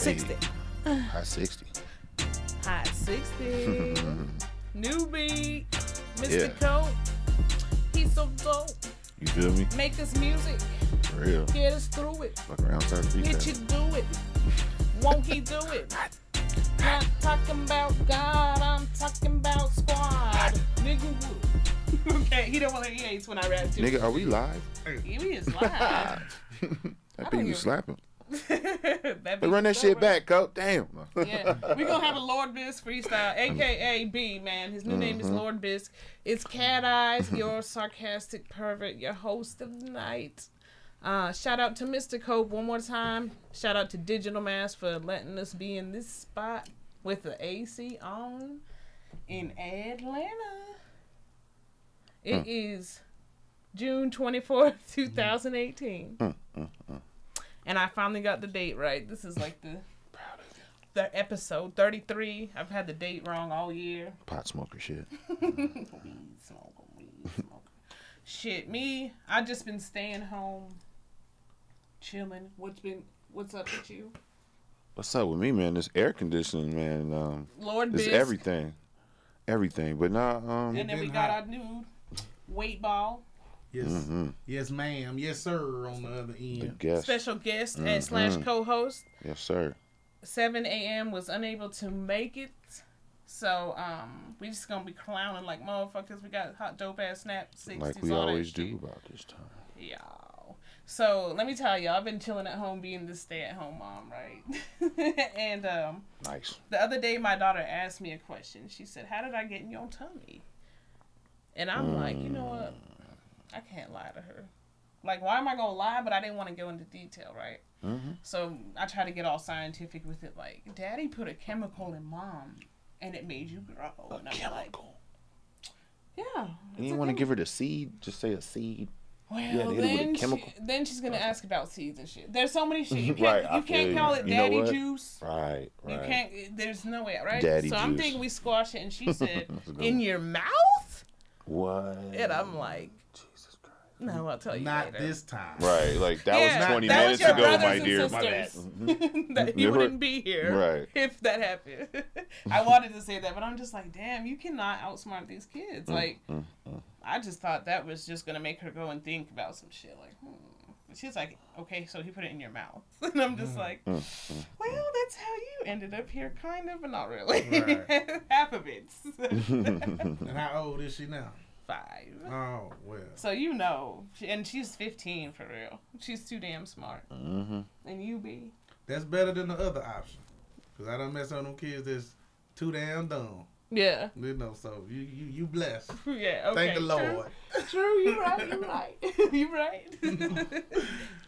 60. Hot 60. Hot 60. New beat. Mr. Yeah. Cope. He's so dope. You feel me? Make us music. For real. Get us through it. Fuck around, start Bitch, you freestyle. do it. Won't he do it? Not talking about God, I'm talking about squad. Nigga woo. Okay, he don't want to hates when I rap too. Nigga, are we live? He is live. I think you slapping. That Hey, run that shit back, Cope. Damn. Yeah, we gonna have a Lord Bisque freestyle, aka B, man. His new name is Lord Bisque. It's Cat Eyes, your sarcastic pervert, your host of the night. Shout out to Mr. Cope one more time. Shout out to Digital Mask for letting us be in this spot with the AC on in Atlanta. It is June 24th, 2018. And I finally got the date right. This is like the episode 33. I've had the date wrong all year. Pot smoker shit. Weed smoker. Shit, me, I just been staying home, chilling. What's up with you? What's up with me, man? This air conditioning, man. Lord It's Bisque. everything. But nah, And then we got our new weight ball. Yes, yes, ma'am. Yes, sir. On the other the end. guest. Special guest and / co-host. Yes, sir. 7 a.m. was unable to make it. So, we just gonna be clowning like motherfuckers. We got hot dope ass snap 60s. Like we all that always shit. do about this time. Y'all. So, let me tell y'all, I've been chilling at home being the stay-at-home mom, right? And, Nice. the other day, my daughter asked me a question. She said, how did I get in your tummy? And I'm like, you know what? I can't lie to her. Like, why am I going to lie? But I didn't want to go into detail, right? So I try to get all scientific with it. Like, Daddy put a chemical in Mom, and it made you grow. And I'm Chemical. like, yeah. You didn't want to give her the seed? Just say a seed. Well, Yeah, they hit it with a chemical. then she's going to ask about seeds and shit. There's so many shit. You Right, can't, I you can't feel call you. it You know daddy what? juice. Right. You can't. There's no way, right? Daddy so I'm juice. thinking we squash it, and she said, That's a good in one. your mouth? What? And I'm like, Jesus Christ. no, I'll tell you Not later. this time. Right, like that Yeah, was 20 that minutes was your ago, my brothers and dear. My bad. sisters. That you Never- wouldn't be here Right. if that happened. I wanted to say that, but I'm just like, damn, you cannot outsmart these kids. Like, I just thought that was just gonna make her go and think about some shit. Like, She's like, okay, so he put it in your mouth, and I'm just like, well, that's how you ended up here, kind of, but not really. Right. Half of it. And how old is she now? 5. Oh, well. So you know, and she's 15 for real. She's too damn smart. And you be. That's better than the other option. Because I done mess with them kids that's too damn dumb. Yeah. You know, so you blessed. Yeah, okay. Thank the Lord. True, you're right, you're right. You're right.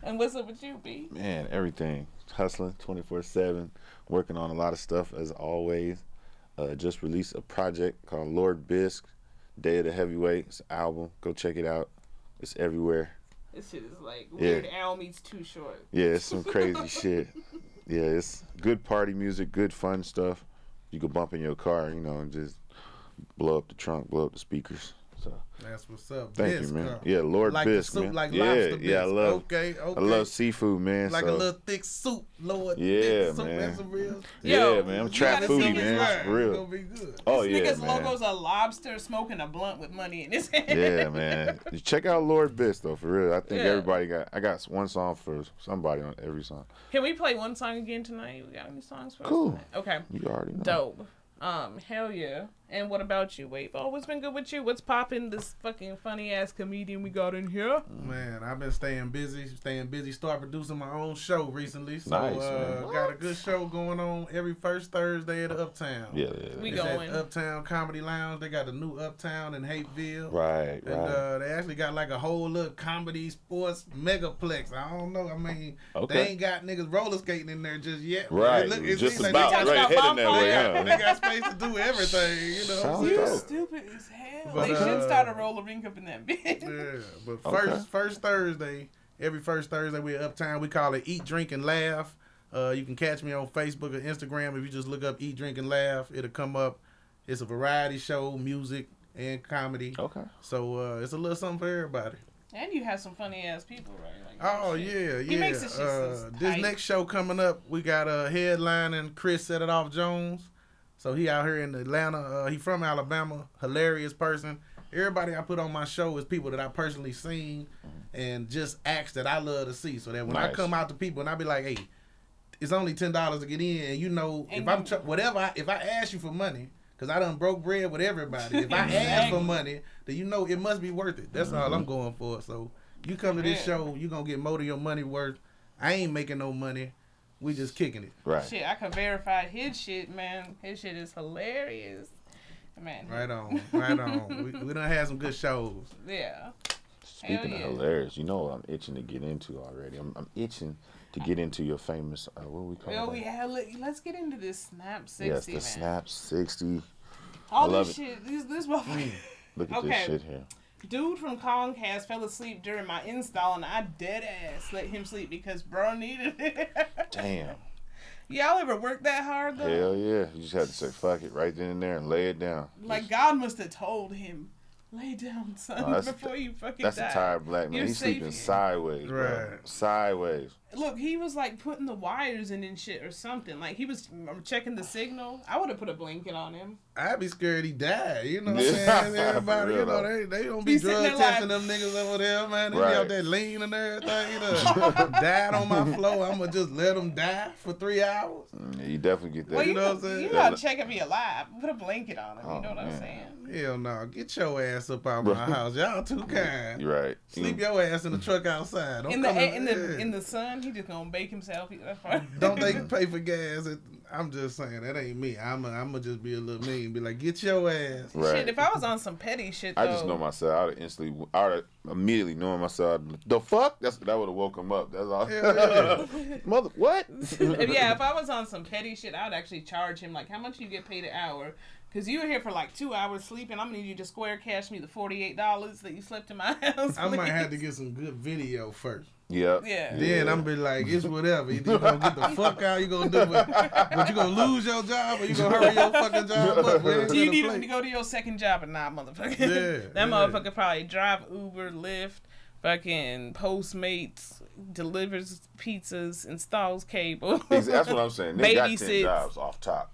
And what's up with you, B? Man, everything. Hustling 24/7. Working on a lot of stuff as always. Just released a project called Lord Bisque, Day of the Heavyweight. It's an album. Go check it out. It's everywhere. This shit is like Weird Al meets Too Short. Yeah, it's some crazy shit. Yeah, it's good party music, good fun stuff. You could bump in your car, you know, and just blow up the trunk, blow up the speakers. So That's what's up. thank you, man. Yeah, Lord like Bisque, soup, man. like yeah, lobster bisque. yeah, I love. Okay. I love seafood, man. Like so. a little thick soup, Lord. Yeah, thick soup. man. That's a real. Yo, Yeah, man. I'm a you trap gotta see foodie, his man. work. It's It's real. gonna be good. Oh This yeah, nigga's man. logo's a lobster smoking a blunt with money in his hand. Yeah, man. You check out Lord Bisque though, for real. I think Yeah. everybody I got one song for somebody on every song. Can we play one song again tonight? We got any songs for us Cool. tonight? Okay. You already know. Dope. Hell yeah. And what about you, Wave? Oh, what's been good with you? What's poppin'? This fucking funny ass comedian we got in here. Man, I've been staying busy. Start producing my own show recently. So Nice, man. got a good show going on every first Thursday at the Uptown. Yeah. We It's going. at Uptown Comedy Lounge. They got a new Uptown in Hateville. Right, And they actually got like a whole little comedy sports megaplex. I don't know. I mean, Okay. they ain't got niggas roller skating in there just yet. Right. It Just seems like about they talking right about heading that way, bonfire. huh? They got space to do everything, you know. Sounds You dope. stupid as hell. But, they should start a roller rink up in that bitch. Yeah, but Okay. first Thursday, every first Thursday we're Uptown. We call it Eat, Drink, and Laugh. You can catch me on Facebook or Instagram. If you just look up Eat, Drink, and Laugh, it'll come up. It's a variety show, music and comedy. Okay. So it's a little something for everybody. And you have some funny ass people, right? Like, Oh yeah. He makes it this next show coming up, we got a headlining Chris Set It Off Jones. So he out here in Atlanta. He from Alabama. Hilarious person. Everybody I put on my show is people that I personally seen and just acts that I love to see. So that when I come out to people and I be like, hey, it's only $10 to get in, and you know, and if I ask you for money, because I done broke bread with everybody. If I ask for money, then you know it must be worth it. That's all I'm going for. So you come to this show, you going to get more than your money worth. I ain't making no money. We just kicking it. Right. Shit, I can verify his shit, man. His shit is hilarious. Man. Right on. Right on. we done had some good shows. Yeah. Speaking of hilarious, you know what I'm itching to get into already. I'm itching to get into your famous, what we call it? Oh, yeah. Let's get into this Snap 60, Yes, the Snap 60. All this shit. This motherfucker. Look at this shit here. Dude from Comcast fell asleep during my install, and I dead ass let him sleep because bro needed it. Damn. Y'all ever work that hard, though? Hell yeah. You just had to say, fuck it, right then and there and lay it down. Like, God must have told him, lay down, son, before you fucking die. That's a tired black man. He's sleeping sideways, bro. Sideways. Look, he was like putting the wires in and shit or something. Like he was checking the signal. I would have put a blanket on him. I'd be scared he died. You know what I'm saying? Everybody, you know, they don't be drug testing them niggas over there, man. They be out there lean and everything. You know, died on my floor. I'm going to just let them die for 3 hours. Yeah, you definitely get that. Well, you know what I'm saying? You know, checking me alive. Put a blanket on him. Oh, you know what man. I'm saying? Hell no. Get your ass up out my house. Y'all too kind. You're right. Sleep your ass in the truck outside. Don't in the sun, he just going to bake himself. Don't they pay for gas? I'm just saying, that ain't me. I'm gonna just be a little mean. Be like, get your ass. Right. Shit, if I was on some petty shit, though. I just know myself. I would immediately knowing myself. The fuck? That would have woke him up. That's all. Yeah. Mother, what? Yeah, if I was on some petty shit, I would actually charge him. Like, how much you get paid an hour? Because you were here for like 2 hours sleeping. I'm going to need you to square cash me the $48 that you slept in my house. I might have to get some good video first. Yep. Yeah. Then I'm be like, it's whatever. You gonna get the fuck out, you gonna do it. But you gonna lose your job or you gonna hurry your fucking job up. Do you need him to go to your second job or not, motherfucker? Yeah. That motherfucker probably drive Uber, Lyft, fucking Postmates, delivers pizzas, installs cable. That's what I'm saying. They got 10 Babysits. jobs off top.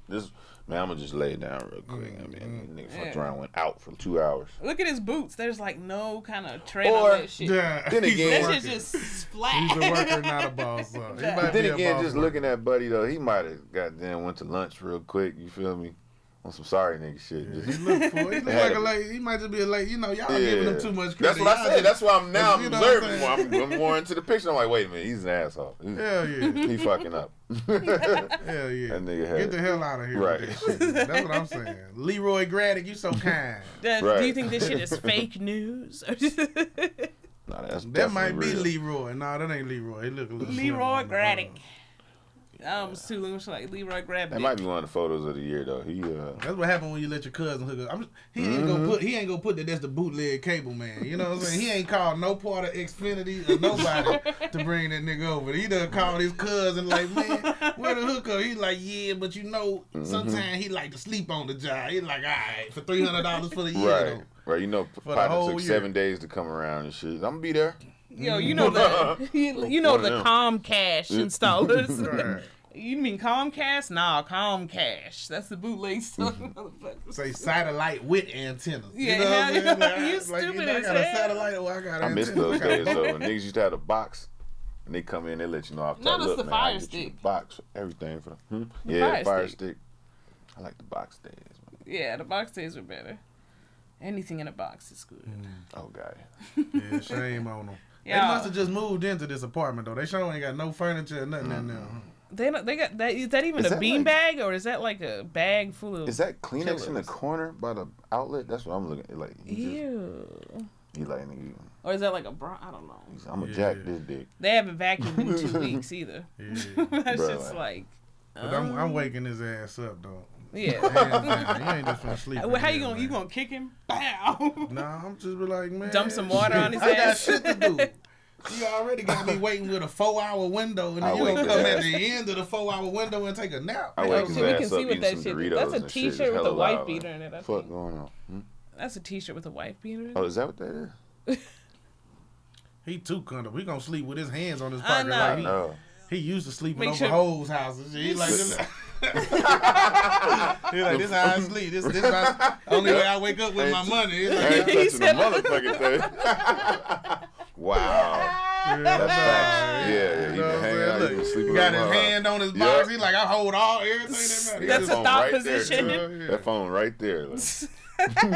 Man, I'm going to just lay it down real quick. I mean, nigga fucked around, went out for 2 hours. Look at his boots. There's like no kind of tread on that shit. Yeah, then again, that shit just flat. He's a worker, not a boss. So then again, just looking at Buddy, though, he might have goddamn went to lunch real quick. You feel me? On some sorry nigga shit. Yeah, he look for it. He look like a lady. He might just be a lady. You know, y'all giving him too much credit. That's what I said. That's why I'm now observing more. I'm more into the picture. I'm like, wait a minute, he's an asshole. Hell yeah. He fucking up. Hell yeah. That nigga Get the hell out of here. Right. With that shit. That's what I'm saying. Leroy Graddick, you so kind. Do you think this shit is fake news? No, that might be real. Leroy. No, that ain't Leroy. He look a little Leroy Graddick. Was too much like Leroy Graddick. That might be one of the photos of the year though. That's what happened when you let your cousin hook up. He ain't gonna put that. That's the bootleg cable man. You know what I'm saying? He ain't called no part of Xfinity or nobody to bring that nigga over. He done called his cousin like, man, where the hookup? He's like, yeah, but you know, sometimes he like to sleep on the job. He's like, all right, for $300 for the year. Right, right. You know, partner took 7 days to come around and shit. I'm gonna be there. Yo, you know the Comcast installers. Right. You mean Comcast? Nah, Comcast. That's the bootleg stuff, motherfucker. Say satellite with antennas. Yeah, you know what I'm saying? Like, you stupid as I got a hell. satellite or I got I miss antennas. those days though. When niggas used to have a box and they come in, they let you know off top. No, that's Look, the man, Fire I get you Stick. the box, everything for them. The Fire stick. I like the box days. Man. Yeah, the box days were better. Anything in a box is good. Oh god. Yeah, shame on them. Yeah. They must have just moved into this apartment though. They sure ain't got no furniture or nothing in there. They got that. Is that even a bean bag or is that like a bag full of? Is that Kleenex killers? in the corner by the outlet? That's what I'm looking at. Like, Ew. He like, nigga. Or is that like a bra? I don't know. I'm gonna jack this dick. They haven't vacuumed in 2 weeks either. Yeah. That's Bro, just like. But I'm waking his ass up though. Yeah. Hands down. You ain't just gonna sleep. Well, how you gonna you gonna kick him? Bow. Nah, I'm just be like, man. Dump some water on his I got ass. shit to do. You already got me waiting with a 4-hour window, and then you gonna come at the end of the 4-hour window and take a nap. I wake his So we ass can up see what eating that some shit is. Doritos That's a and shit. t-shirt It's with a hella wife loud. beater in it. I Fuck think. going on? That's a t-shirt with a wife beater in it. Oh, is that what that is? He too comfortable. He gonna sleep with his hands on his pocket. I Like know. he used to sleeping Make over hoes' houses. He like this. He like this how I sleep. This my only way I wake up with my money. He's I like, ain't touching the motherfucking thing. Wow. That's facts. Yeah, he been hanging out. He been sleeping. He got his hand on his box. He like, I hold all everything that matters. That's a thought right position. There, that phone right there. Like.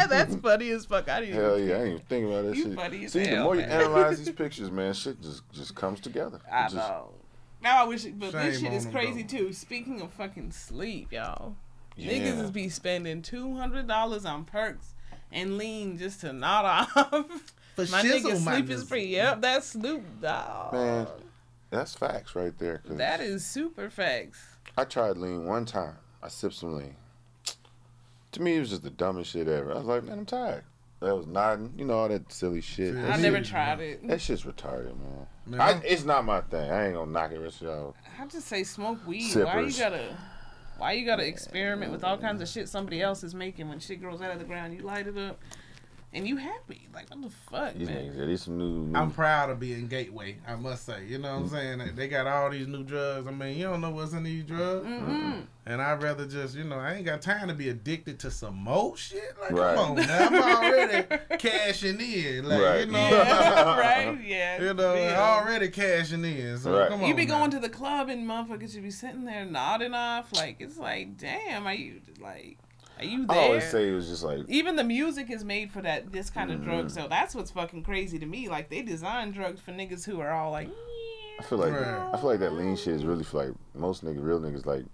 That's funny as fuck. I didn't Hell yeah, I ain't even thinking about that You shit. funny as See, the hell, more you man. analyze these pictures, man, shit just comes together. I know. Now I wish, but Shame this shit is on 'em, crazy though. too. Speaking of fucking sleep, y'all, Yeah. niggas is be spending $200 on perks and lean just to nod off. For My shizzle, nigga my sleep is nigga. free. Yep, that's Snoop Dogg. Man, that's facts right there. 'Cause That is super facts. I tried lean one time. I sipped some lean. To me, it was just the dumbest shit ever. I was like, man, I'm tired. I was nodding, you know, all that silly shit. Yeah. That I shit- never tried it. That shit's retarded, man. Man, It's not my thing. I ain't gonna knock it, rest of y'all. I just say smoke weed. Sippers. Why you gotta experiment with all kinds of shit somebody else is making? When shit grows out of the ground, you light it up, and you happy. Like, what the fuck, These man? niggas, yeah, these some new. I'm proud of being Gateway, I must say. You know what I'm saying? They got all these new drugs. I mean, you don't know what's in these drugs. Mm-hmm. And I'd rather just, you know, I ain't got time to be addicted to some more shit. Like, Right. come on now. I'm already cashing in. Like, Right. you know. Yeah, right? Yeah. You know, Yeah. already cashing in. So Right. come on. You be now. going to the club and motherfuckers should be sitting there nodding off. Like, it's like, damn, are you I there? always say it was just like, Even the music is made for this kind of drug, so that's what's fucking crazy to me. Like, they design drugs for niggas who are all like, I feel like Right. that lean shit is really for like most real niggas like.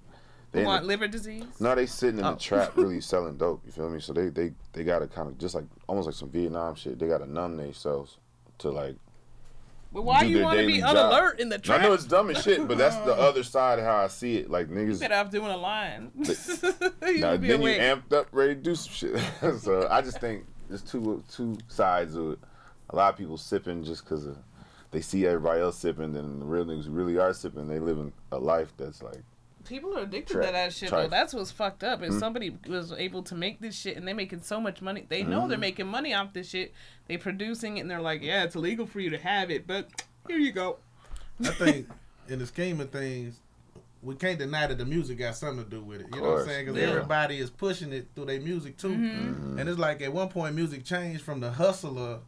who in want the- liver disease. No, they sitting in Oh. the trap really selling dope. You feel me? So they got to kind of just like almost like some Vietnam shit. They got to numb themselves to like. But why do you their want to daily be job. unalert in the I trap? know it's dumb as shit, but that's the other side of how I see it. Like niggas. Better off doing a line. you Now, would be then you awake. amped up, ready to do some shit. So I just think there's two sides of it. A lot of people sipping just because they see everybody else sipping, then the real niggas who really are sipping, they living a life that's like. People are addicted Trap. to that shit, Trife. though. That's what's fucked up. If somebody was able to make this shit and they're making so much money, they know they're making money off this shit. They producing it and they're like, yeah, it's illegal for you to have it, but here you go. I think in the scheme of things, we can't deny that the music got something to do with it. You know what I'm saying? Because Yeah. everybody is pushing it through their music too. And it's like at one point music changed from the hustler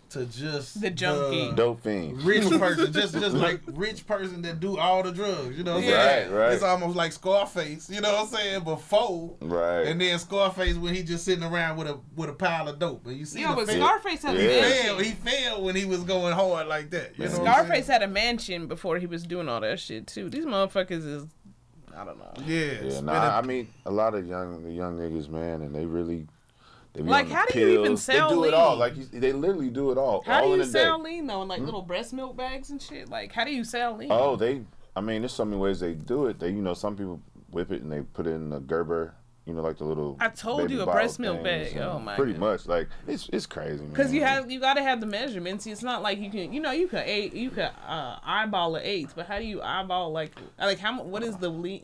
to just The junkie. Dope fiend. rich person, just like rich person that do all the drugs. You know what I'm Yeah. saying? Right. It's almost like Scarface. You know what I'm saying? Before. Right. And then Scarface when he just sitting around with a pile of dope. And you see Yo, the but fail. Scarface had Yeah. a He mansion. failed when he was going hard like that. You know what I'm Scarface saying? had a mansion before he was doing all that shit, too. These motherfuckers is, I don't know. Yeah. I mean, a lot of young niggas, man, and they really. They be Like, on the how do you even pills. sell They do it all. lean? Like they literally do it all. How all do in you a sell day. lean, though, in like little breast milk bags and shit? Like, how do you sell lean? Oh, I mean, there's so many ways they do it. Some people whip it and they put it in a Gerber, like the little. I told baby you a bottle breast milk things, bag. and Oh, my Pretty goodness. much, like it's crazy. Because man. you gotta have the measurements. It's not like you can, you could eyeball an eighth, but how do you eyeball like how what is the lean?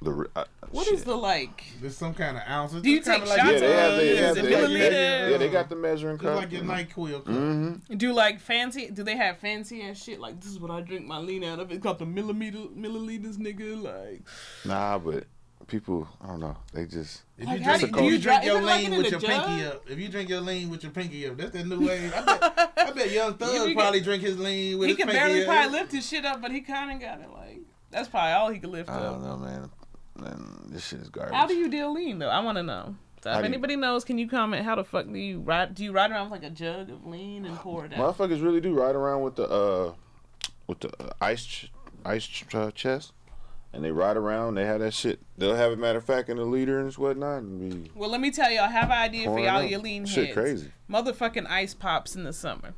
What is the like? There's some kind of ounces. Do you It's kinda take like shots? Yeah, they have. Is it milliliter? Yeah, they got the measuring Just cup. like your NyQuil cup. Mm-hmm. Do like fancy? Do they have fancy ass shit? Like, this is what I drink my lean out of. It's got the milliliters, nigga. Like, Nah, but people, I don't know. They just. If Like, you how drink, do you drink dry- your is it like lean in with a your jug? pinky up, if you drink your lean with your pinky up, that's the new wave. I bet Young Thug You probably drink his lean with he his can pinky barely up. probably lift his shit up, but he kind of got it. Like, that's probably all he could lift I up. don't know, man. This shit is garbage. How do you deal lean though? I want to know. So How if do you- anybody knows, can you comment? How the fuck do you ride? Do you ride around with like a jug of lean and pour it out? Motherfuckers really do ride around with the ice chest, and they ride around. They have that shit. They'll have it, matter of fact, in a liter and whatnot. And be Well, let me tell y'all. I have an idea for pouring y'all, out. your lean Shit heads. crazy. Motherfucking ice pops in the summer.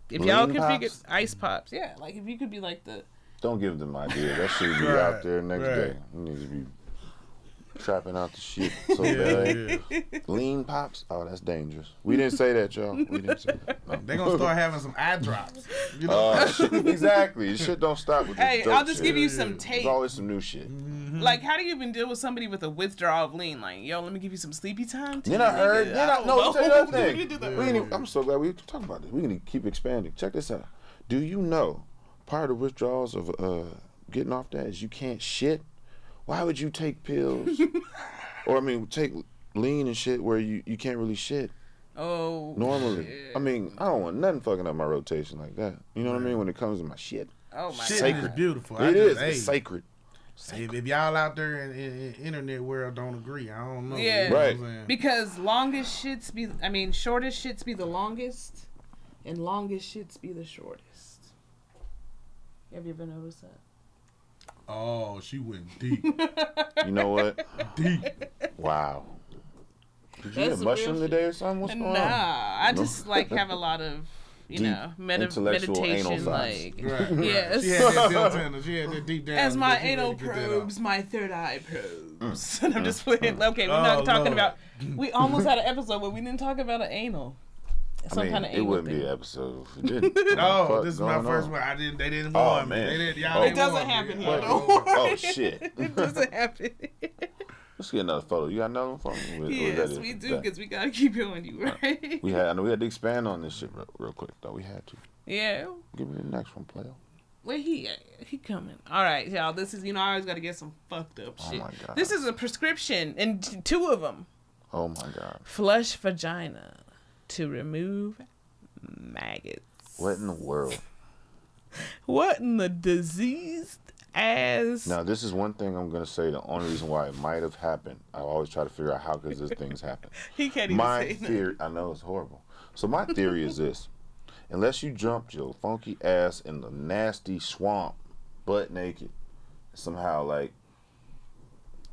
If Lean y'all can pops? figure ice pops, yeah. Like if you could be like the. Don't give them ideas. That shit be Right, out there next right. day. You need to be trapping out the shit so bad. Lean pops? Oh, that's dangerous. We didn't say that, y'all. We didn't say that. No. They're gonna start having some eye drops. You know? Shit, exactly. Shit don't stop with this Hey, dope I'll just shit. give you some There's tape. always some new shit. Like, how do you even deal with somebody with a withdrawal of lean? Like, yo, let me give you some sleepy time. Then I heard. Nigga, Then I don't no. know. Let me tell you another When thing. you do that. We ain't even, I'm so glad we talking about this. We can keep expanding. Check this out. Do you know part of the withdrawals of getting off that is you can't shit? Why would you take pills? Or, I mean, take lean and shit where you can't really shit? Oh. Normally. Shit. I mean, I don't want nothing fucking up my rotation like that. You know what I mean? When it comes to my shit. Oh, my Shit God. is beautiful. It is. It's sacred. If y'all out there in internet world don't agree, I don't know. Yeah. You know Right. what I'm saying? Because shortest shits be the longest, and longest shits be the shortest. Have you ever noticed that? Oh, she went deep. You know what? Deep. Wow. Did you That's get some mushroom real today or something? What's going on? I just like have a lot of, Deep, intellectual meditation, anal like Right. yes. She had that built-in. She had that deep down. As my She anal ready to get that probes, off. my third eye probes. And I'm just playing. Okay, we're Oh, not talking Lord. about. We almost had an episode where we didn't talk about an anal. I mean, kind of it anal wouldn't thing. be an episode if it didn't. Oh, this is my Going first on? one. They didn't Oh, warn me. man. They didn't, Oh. It doesn't happen here. Oh, Don't oh, worry. Oh, shit. It doesn't happen. Let's get another photo. You got another one for me? Or is Yes, that it? we do, That- because we gotta keep going, you right? I know we had to expand on this shit real quick, though. We had to. Yeah. Give me the next one, player. Where he coming? All right, y'all. This is, I always gotta get some fucked up Oh shit. my God. This is a prescription, and two of them. Oh my God. Flush vagina to remove maggots. What in the world? What in the diseased ass? Now, this is one thing I'm going to say. The only reason why it might have happened, I always try to figure out how could these things happen. He can't even My say nothing. theory, I know it's horrible. So my theory is this. Unless you jumped your funky ass in the nasty swamp, butt naked, somehow, like,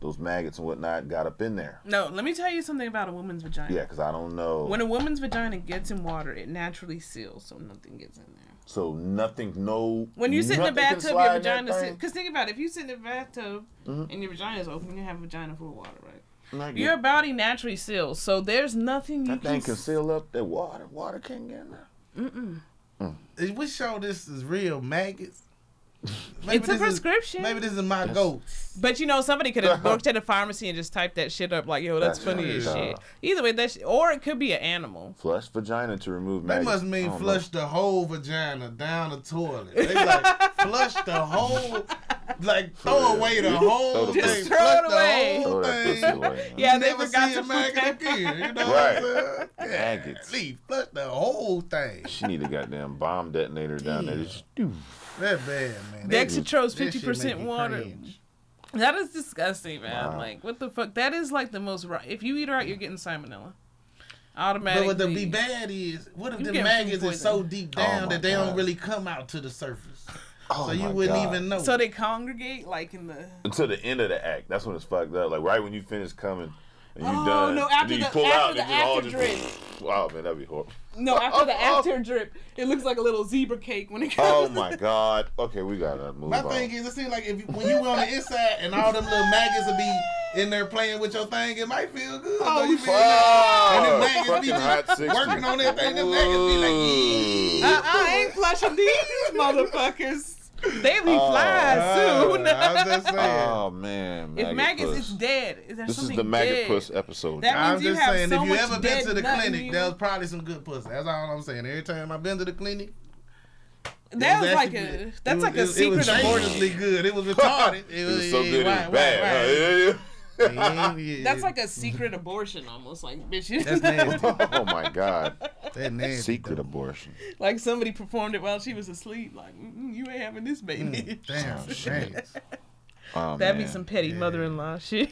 those maggots and whatnot got up in there. No, let me tell you something about a woman's vagina. Yeah, because I don't know. When a woman's vagina gets in water, it naturally seals, so nothing gets in there. So nothing, no. When you sit in the nothing can bathtub, slide your in that vagina thing? because think about it, if you sit in the bathtub Mhm. and your vagina is open, you have a vagina full of water, right? I get Your it. body naturally seals, so there's nothing you That thing can seal up that water. Water can't get in there. Is we show this is real maggots? It's a prescription. Maybe this is my goats. But somebody could have worked at a pharmacy and just typed that shit up like, yo, that's That's funny as funny, shit. dog. Either way, or it could be an animal. Flush vagina to remove That maggots. must mean I don't flush the whole vagina down the toilet. They like flush the whole, like throw away the whole Throw thing. the Just throw it Flush away. The Throw whole that pussy thing. away. man. Yeah, You they never forgot see to a put maggot that. again. You know Right. what I'm saying? Maggots. Leave, flush the whole thing. She need a goddamn bomb detonator down there. Just, That bad, man. Dextrose, That shit 50% make you water. cringe. That is disgusting, man. Wow. Like, what the fuck? That is like the most. If you eat right, you're getting salmonella. But Automatically. what the be bad is, what if You the get maggots food is so poisoning. deep Oh down my that they don't God. really come out to the surface? oh So you my wouldn't God. even know. So they congregate like in the. Until the end of the act. That's when it's fucked up. Like right when you finish coming and you Oh, done. no, and after then you the- pull after out the and just all after just. drip. Wow, man, that'd be horrible. No, after the after drip, it looks like a little zebra cake when it comes. Oh my God. Okay, we gotta move My on. thing is, it seems like when you on the inside and all them little maggots will be in there playing with your thing, it might feel good. Oh, though you feel fuck. and the maggots be Fucking hot just 60. working on that thing. Them maggots be like, yeah. I ain't flushing these motherfuckers. They be Oh. flies soon. I was just saying. Oh man. If maggots, puss. it's dead. Is there This is something the maggot dead? puss episode. That I'm means you just have saying, so if you much ever been dead to the nut in clinic, you. there was probably some good pussy. That's all I'm saying. Every time I've been to the clinic, That was like actually a. good. That's like a It was secret abortion. dangerously good. It was retarded. It was so good it was right, bad. right. Huh? Yeah. That's like a secret abortion, almost like bitch. You That's nasty. Oh my God. That nasty. Secret though. abortion. like somebody performed it while she was asleep. Like you ain't having this baby. Damn, thanks. Oh, That'd be man. some petty mother-in-law shit.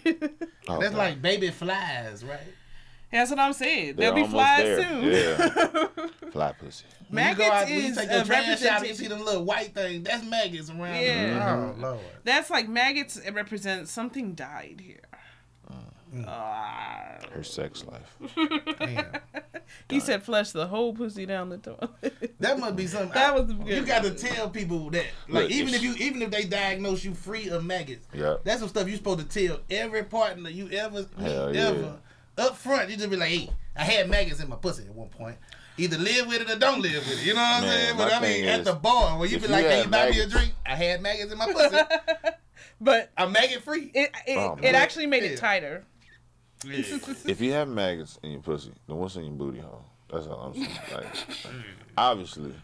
Oh, That's God. like baby flies, right? That's what I'm saying. They're They'll be almost flies there. soon. Yeah. Fly pussy. When you go Maggots out, when you is take a your trash out, you see representation. them little white things. That's maggots around. Yeah. Oh Lord. That's like maggots represent something died here. Ah. Her sex life. Damn. He said flush the whole pussy down the toilet. That must be something. That was You good. got to tell people that, like, Look, even if they diagnose you free of maggots, Yeah. that's some stuff you supposed to tell every partner you ever meet, Hell yeah. ever up front. You just be like, hey, I had maggots in my pussy at one point. Either live with it or don't live with it. You know what I'm Man, saying? But my I mean, thing at is, the bar where you if be you like, can had you buy me a maggots- drink? I had maggots in my pussy. But I'm maggot free. it Oh, it man. actually made Yeah. it tighter. Yeah. If you have maggots in your pussy, then what's in your booty hole? That's all I'm saying. Like, obviously,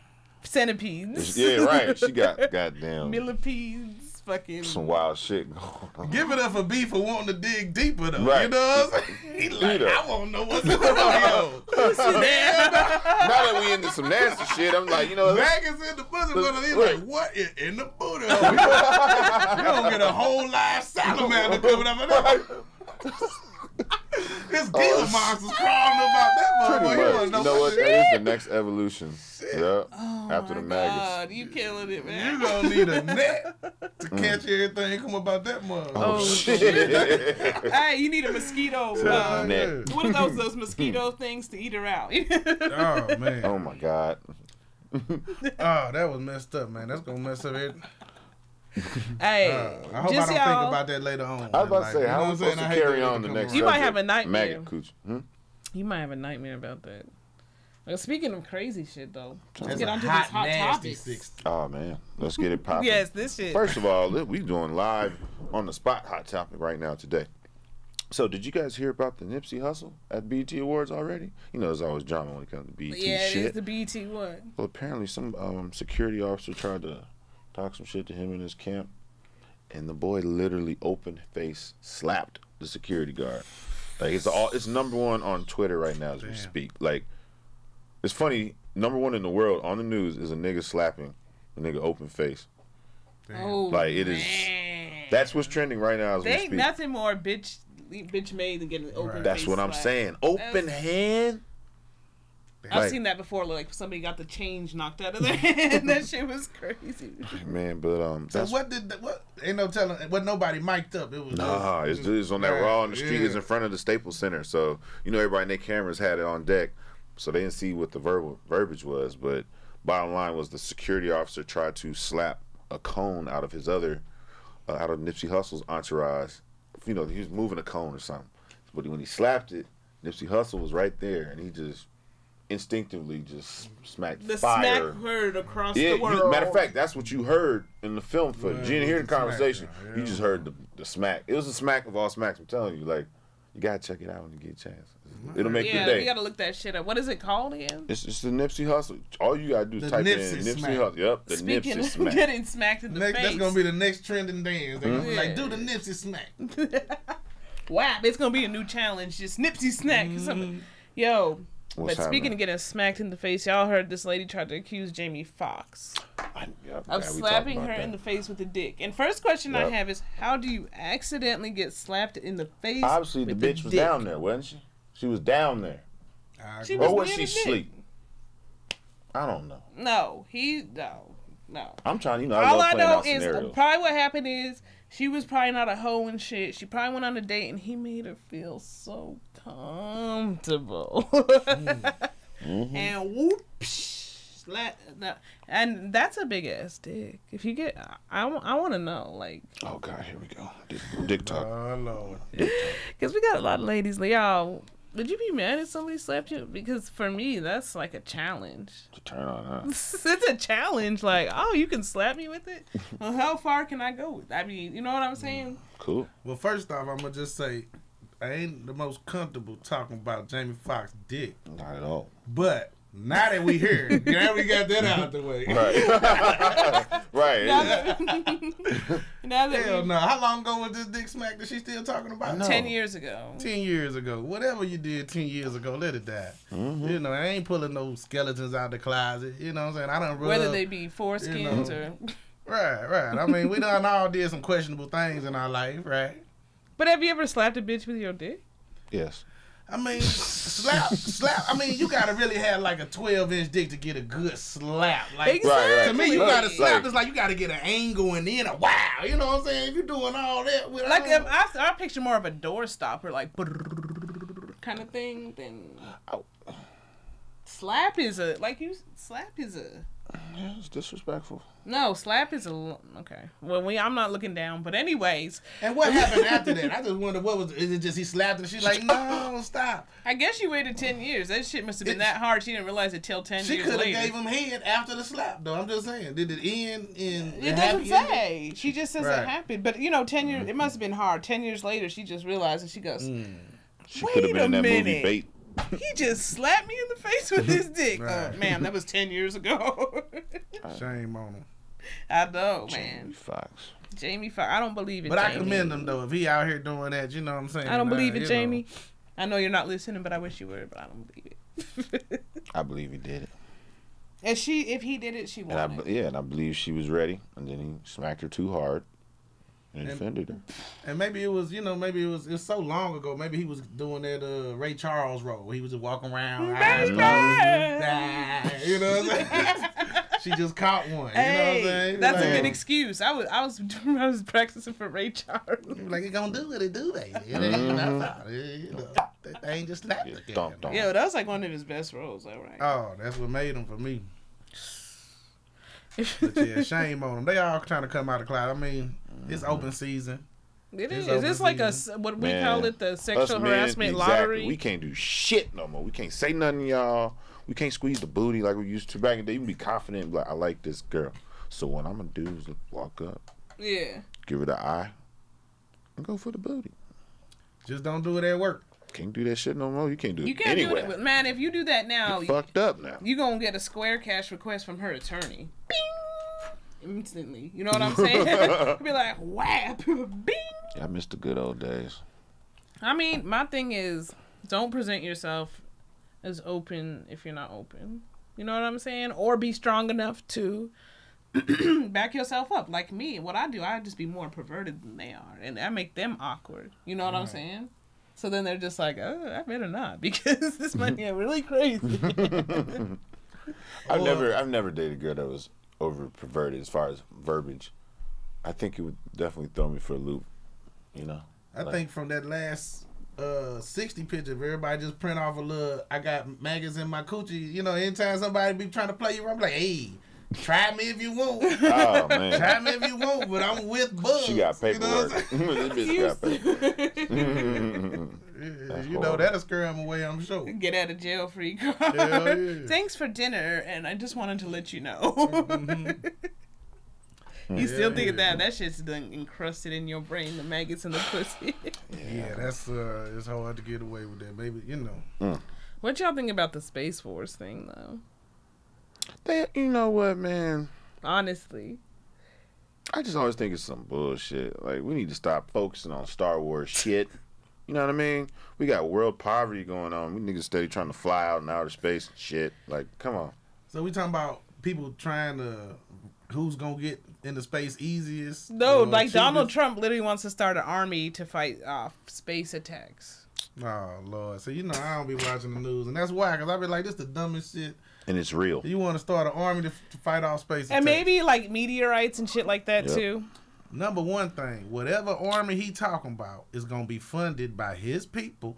centipedes. Yeah, right. She got goddamn millipedes, fucking some wild shit going on. Give it up for B for wanting to dig deeper though. Right. You know what I'm saying? He like, I want to know what's in the video. Now that we into some nasty shit, I'm like, you know, Maggots in the pussy, but he's like, what is in the booty? You don't get a whole live salamander coming up in there. This Gila monster's crawling about that motherfucker. You know what? That is the next evolution. Yep. Oh After my the maggots. God, you killing it, man. You gonna need a net to catch everything come about that motherfucker. Oh, shit. Hey, you need a mosquito. Net. What are those mosquito things to eat her out? Oh man. Oh my God. Oh, that was messed up, man. That's gonna mess up it. Hey, I hope I don't think about that later on. I was about to say, how are we supposed to carry on the next You might have a nightmare. Maggot cooch. You might have a nightmare about that. Well, speaking of crazy shit, though, let's That's get a on to hot, these hot nasty topics. 60. Oh man, let's get it popping. Yes, this shit. First of all, we doing live on the spot hot topic right now today. So, did you guys hear about the Nipsey Hussle at BET Awards already? You know, there's always drama when it comes to BET Yeah, shit. it is the BET one. Well, apparently some security officer tried to talk some shit to him in his camp, and the boy literally open face slapped the security guard. Like it's number one on Twitter right now as we speak. Like, it's funny. Number one in the world on the news is a nigga slapping a nigga open face. Damn. Oh, Like it is. man. That's what's trending right now as There we ain't speak. nothing more bitch made than getting an open face. That's what I'm slap. saying. Open hand. I've Like- seen that before. Like somebody got the change knocked out of their hand. That shit was crazy. Man, but So that's what ain't no telling, what nobody mic'd up. It was nah. It's on that raw on the street. Yeah. It's in front of the Staples Center. So you know everybody in their cameras had it on deck, so they didn't see what the verbiage was. But bottom line was the security officer tried to slap a cone out of his out of Nipsey Hussle's entourage. You know, he was moving a cone or something. But when he slapped it, Nipsey Hussle was right there, and he just instinctively just smacked The fire. smack heard across Yeah, the world. matter of fact, that's what you heard in the film footage. Yeah, You didn't hear the the smack, conversation. yeah. You just heard the smack. It was a smack of all smacks. I'm telling you, like, you gotta check it out when you get a chance. It'll make your Yeah, day. you gotta look that shit up. What is it called again? It's the Nipsey Hussle. All you gotta do is The type in Nipsey Nipsey smack. Hussle. Yep, the Speaking Nipsey of smack. getting smacked in the face. That's gonna be the next trending dance. They're gonna be like, Yeah. do the Nipsey smack. Wow, it's gonna be a new challenge. Just Nipsey snack. Yo. What's But speaking happening? of getting smacked in the face, y'all heard this lady tried to accuse Jamie Foxx of slapping her in the face with a dick. And first question I Yep. have is, how do you accidentally get slapped in the face? Obviously, the with bitch was dick? down there, wasn't she? She was down there. She Or was near she the dick. asleep? I don't know. No. I'm trying, I All love I playing know out is scenarios. probably what happened is she was probably not a hoe and shit. She probably went on a date and he made her feel so comfortable. Mm-hmm. And whoops, and that's a big ass dick. If you get, I want to know, like, Oh God, here we go. Dick talk. Oh Lord. because we got a lot of ladies. Like, y'all, would you be mad if somebody slapped you? Because for me, that's like a challenge. To turn on, huh? It's a challenge. Like, oh, you can slap me with it. Well, how far can I go with? I mean, you know what I'm saying? Cool. Well, first off, I'm gonna just say I ain't the most comfortable talking about Jamie Foxx dick, Not at all. but now that we here, now we got that out the way. Right. Right. Now that Hell we- no. How long ago was this dick smack that she still talking about? know. 10 years ago. 10 years ago. Whatever you did 10 years ago, let it die. Mm-hmm. You know, I ain't pulling no skeletons out the closet. You know what I'm saying? I done rub. Whether they be foreskins or... Right. I mean, we done all did some questionable things in our life, right? But have you ever slapped a bitch with your dick? Yes. I mean, slap. I mean, you gotta really have like a 12-inch dick to get a good slap. Like, Exactly. to me, you Right. gotta slap. Like- It's like you gotta get an angle and then a wow. You know what I'm saying? If you're doing all that with Like, I picture more of a door stopper, like, kind of thing, than... Slap is a... Yeah, it's disrespectful. No, slap is a... Okay. Well, I'm not looking down, but anyways, And what happened after that? I just wonder what was. Is it just he slapped and she's like, no, stop. I guess she waited 10 years. That shit must have been that hard. She didn't realize it till 10 She years could have later. gave him head after the slap, though. I'm just saying. Did it end in? It a doesn't happy ending? say. She just says Right. it happened. But, 10 years... It must have been hard. 10 years later, she just realized and she goes... She Wait could have been a in that movie minute. Bait. He just slapped me in the face with his dick. Right. Oh, man, that was 10 years ago. Shame on him. I know, Jamie man. Foxx. Jamie Foxx. I don't believe it, But Jamie. I commend him, though, if he out here doing that. You know what I'm saying? I don't believe it, you know. Jamie. I know you're not listening, but I wish you were, but I don't believe it. I believe he did it. And if he did it, she won it. And I believe she was ready, and then he smacked her too hard and offended her. And maybe it was, maybe it was so long ago. Maybe he was doing that Ray Charles role. He was just walking around, eyes closed. You know what I'm saying? She just caught one. You know what I'm saying? That's like, a good excuse. I was practicing for Ray Charles. Like, it gonna do what it do, baby. It ain't that thing just slapped again. Yeah, that was like one of his best roles, though, right? Oh, that's what made him for me. But yeah, shame on them. They all trying to come out of cloud. I mean, it's open season. It is. open It's like what we call it, the sexual harassment lottery. We can't do shit no more. We can't say nothing to y'all. We can't squeeze the booty like we used to back in the day. You can be confident, like, I like this girl. So what I'm gonna do is walk up, give her the eye, and go for the booty. Just don't do it at work. Can't do that shit no more. You can't do it can't anywhere. do it, man. If you do that now, you're fucked up now. You gonna get a square cash request from her attorney. Bing! Instantly. You know what I'm saying? Be like, whap, bing. Yeah, I miss the good old days. I mean, my thing is, don't present yourself as open if you're not open. You know what I'm saying? Or be strong enough to back yourself up. Like me, what I do, I just be more perverted than they are, and I make them awkward. You know what I'm saying? So then they're just like, oh, I better not, because this might get really crazy. I've never dated a girl that was over perverted as far as verbiage. I think it would definitely throw me for a loop. You know? I think from that last 60 picture, if everybody just print off a little, I got maggots in my coochie. You know, anytime somebody be trying to play you, I'm like, hey, try me if you want. Oh, man. Try me if you want, but I'm with bugs. She got paperwork. You know, This bitch got paperwork. you know that'll scare him away, I'm sure. Get out of jail free card. Hell yeah. Thanks for dinner, and I just wanted to let you know. You Yeah, still think of that? That shit's done encrusted in your brain, the maggots in the pussy. Yeah, that's it's hard to get away with that, baby. You know. What y'all think about the Space Force thing, though? You know what, man? Honestly, I just always think it's some bullshit. Like, we need to stop focusing on Star Wars shit. You know what I mean? We got world poverty going on. We niggas steady trying to fly out in outer space and shit. Like, come on. So we talking about people trying to, who's gonna get into space easiest? no, like Donald Trump literally wants to start an army to fight off space attacks. Oh Lord, so you know I don't be watching the news, and that's why, cause I be like, this the dumbest shit. And it's real. You want to start an army to fight off space And attacks. maybe like meteorites and shit like that too. Number one thing, whatever army he talking about is gonna be funded by his people.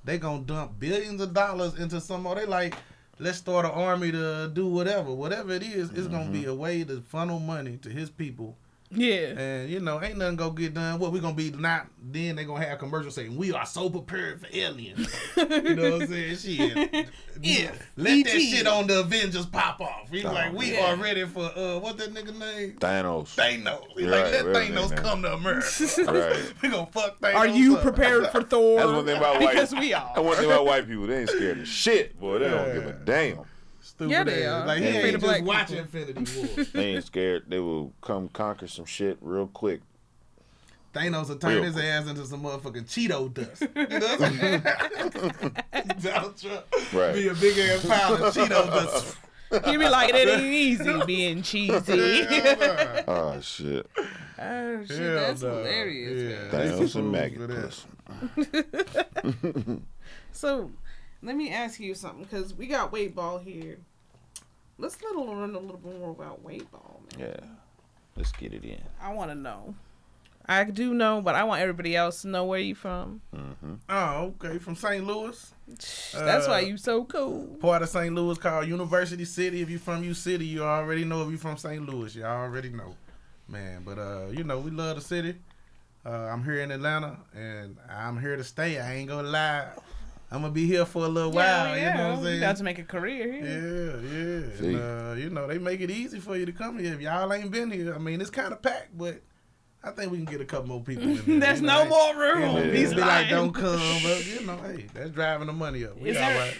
They gonna dump billions of dollars into some more. They like, let's start an army to do whatever it is. It's gonna be a way to funnel money to his people. Yeah. And you know, ain't nothing gonna get done. What we gonna be not? Then they gonna have commercials saying we are so prepared for aliens. You know what I'm saying? Shit. Let that shit on the Avengers pop off. He's like, we are ready for what's that nigga name? Thanos. He's like, let Thanos come to America. Right. We gonna fuck Thanos. Are you up. prepared for Thor? That's one thing about white. Because we are. That's one thing about white people. They ain't scared of shit, boy. They don't give a damn. Stupid Yeah, they ass. are. Like, he They afraid ain't of just black watching people. Infinity War. They ain't scared. They will come conquer some shit real quick. Thanos will turn his ass into some motherfucking Cheeto dust. You know what I'm saying? Donald Trump be a big ass pile of Cheeto dust. You be like, it ain't easy being cheesy. Oh, shit. Oh, shit, that's hilarious, man. Thanos and Maggots. So, let me ask you something, because we got weight ball here. Let's run a little bit more about weight ball, man. Yeah. Let's get it in. I want to know. I do know, but I want everybody else to know where you from. Oh, okay. From St. Louis. That's why you so cool. Part of St. Louis called University City. If you from U City, you already know. If you from St. Louis, you already know. Man, but you know, we love the city. I'm here in Atlanta, and I'm here to stay. I ain't gonna lie. I'm gonna be here for a little while. Yeah, you know what I'm saying? You got to make a career here. Yeah. And, you know, they make it easy for you to come here. If y'all ain't been here, I mean, it's kind of packed, but I think we can get a couple more people in there. There's no more room. He's like, don't come, but hey, that's driving the money up.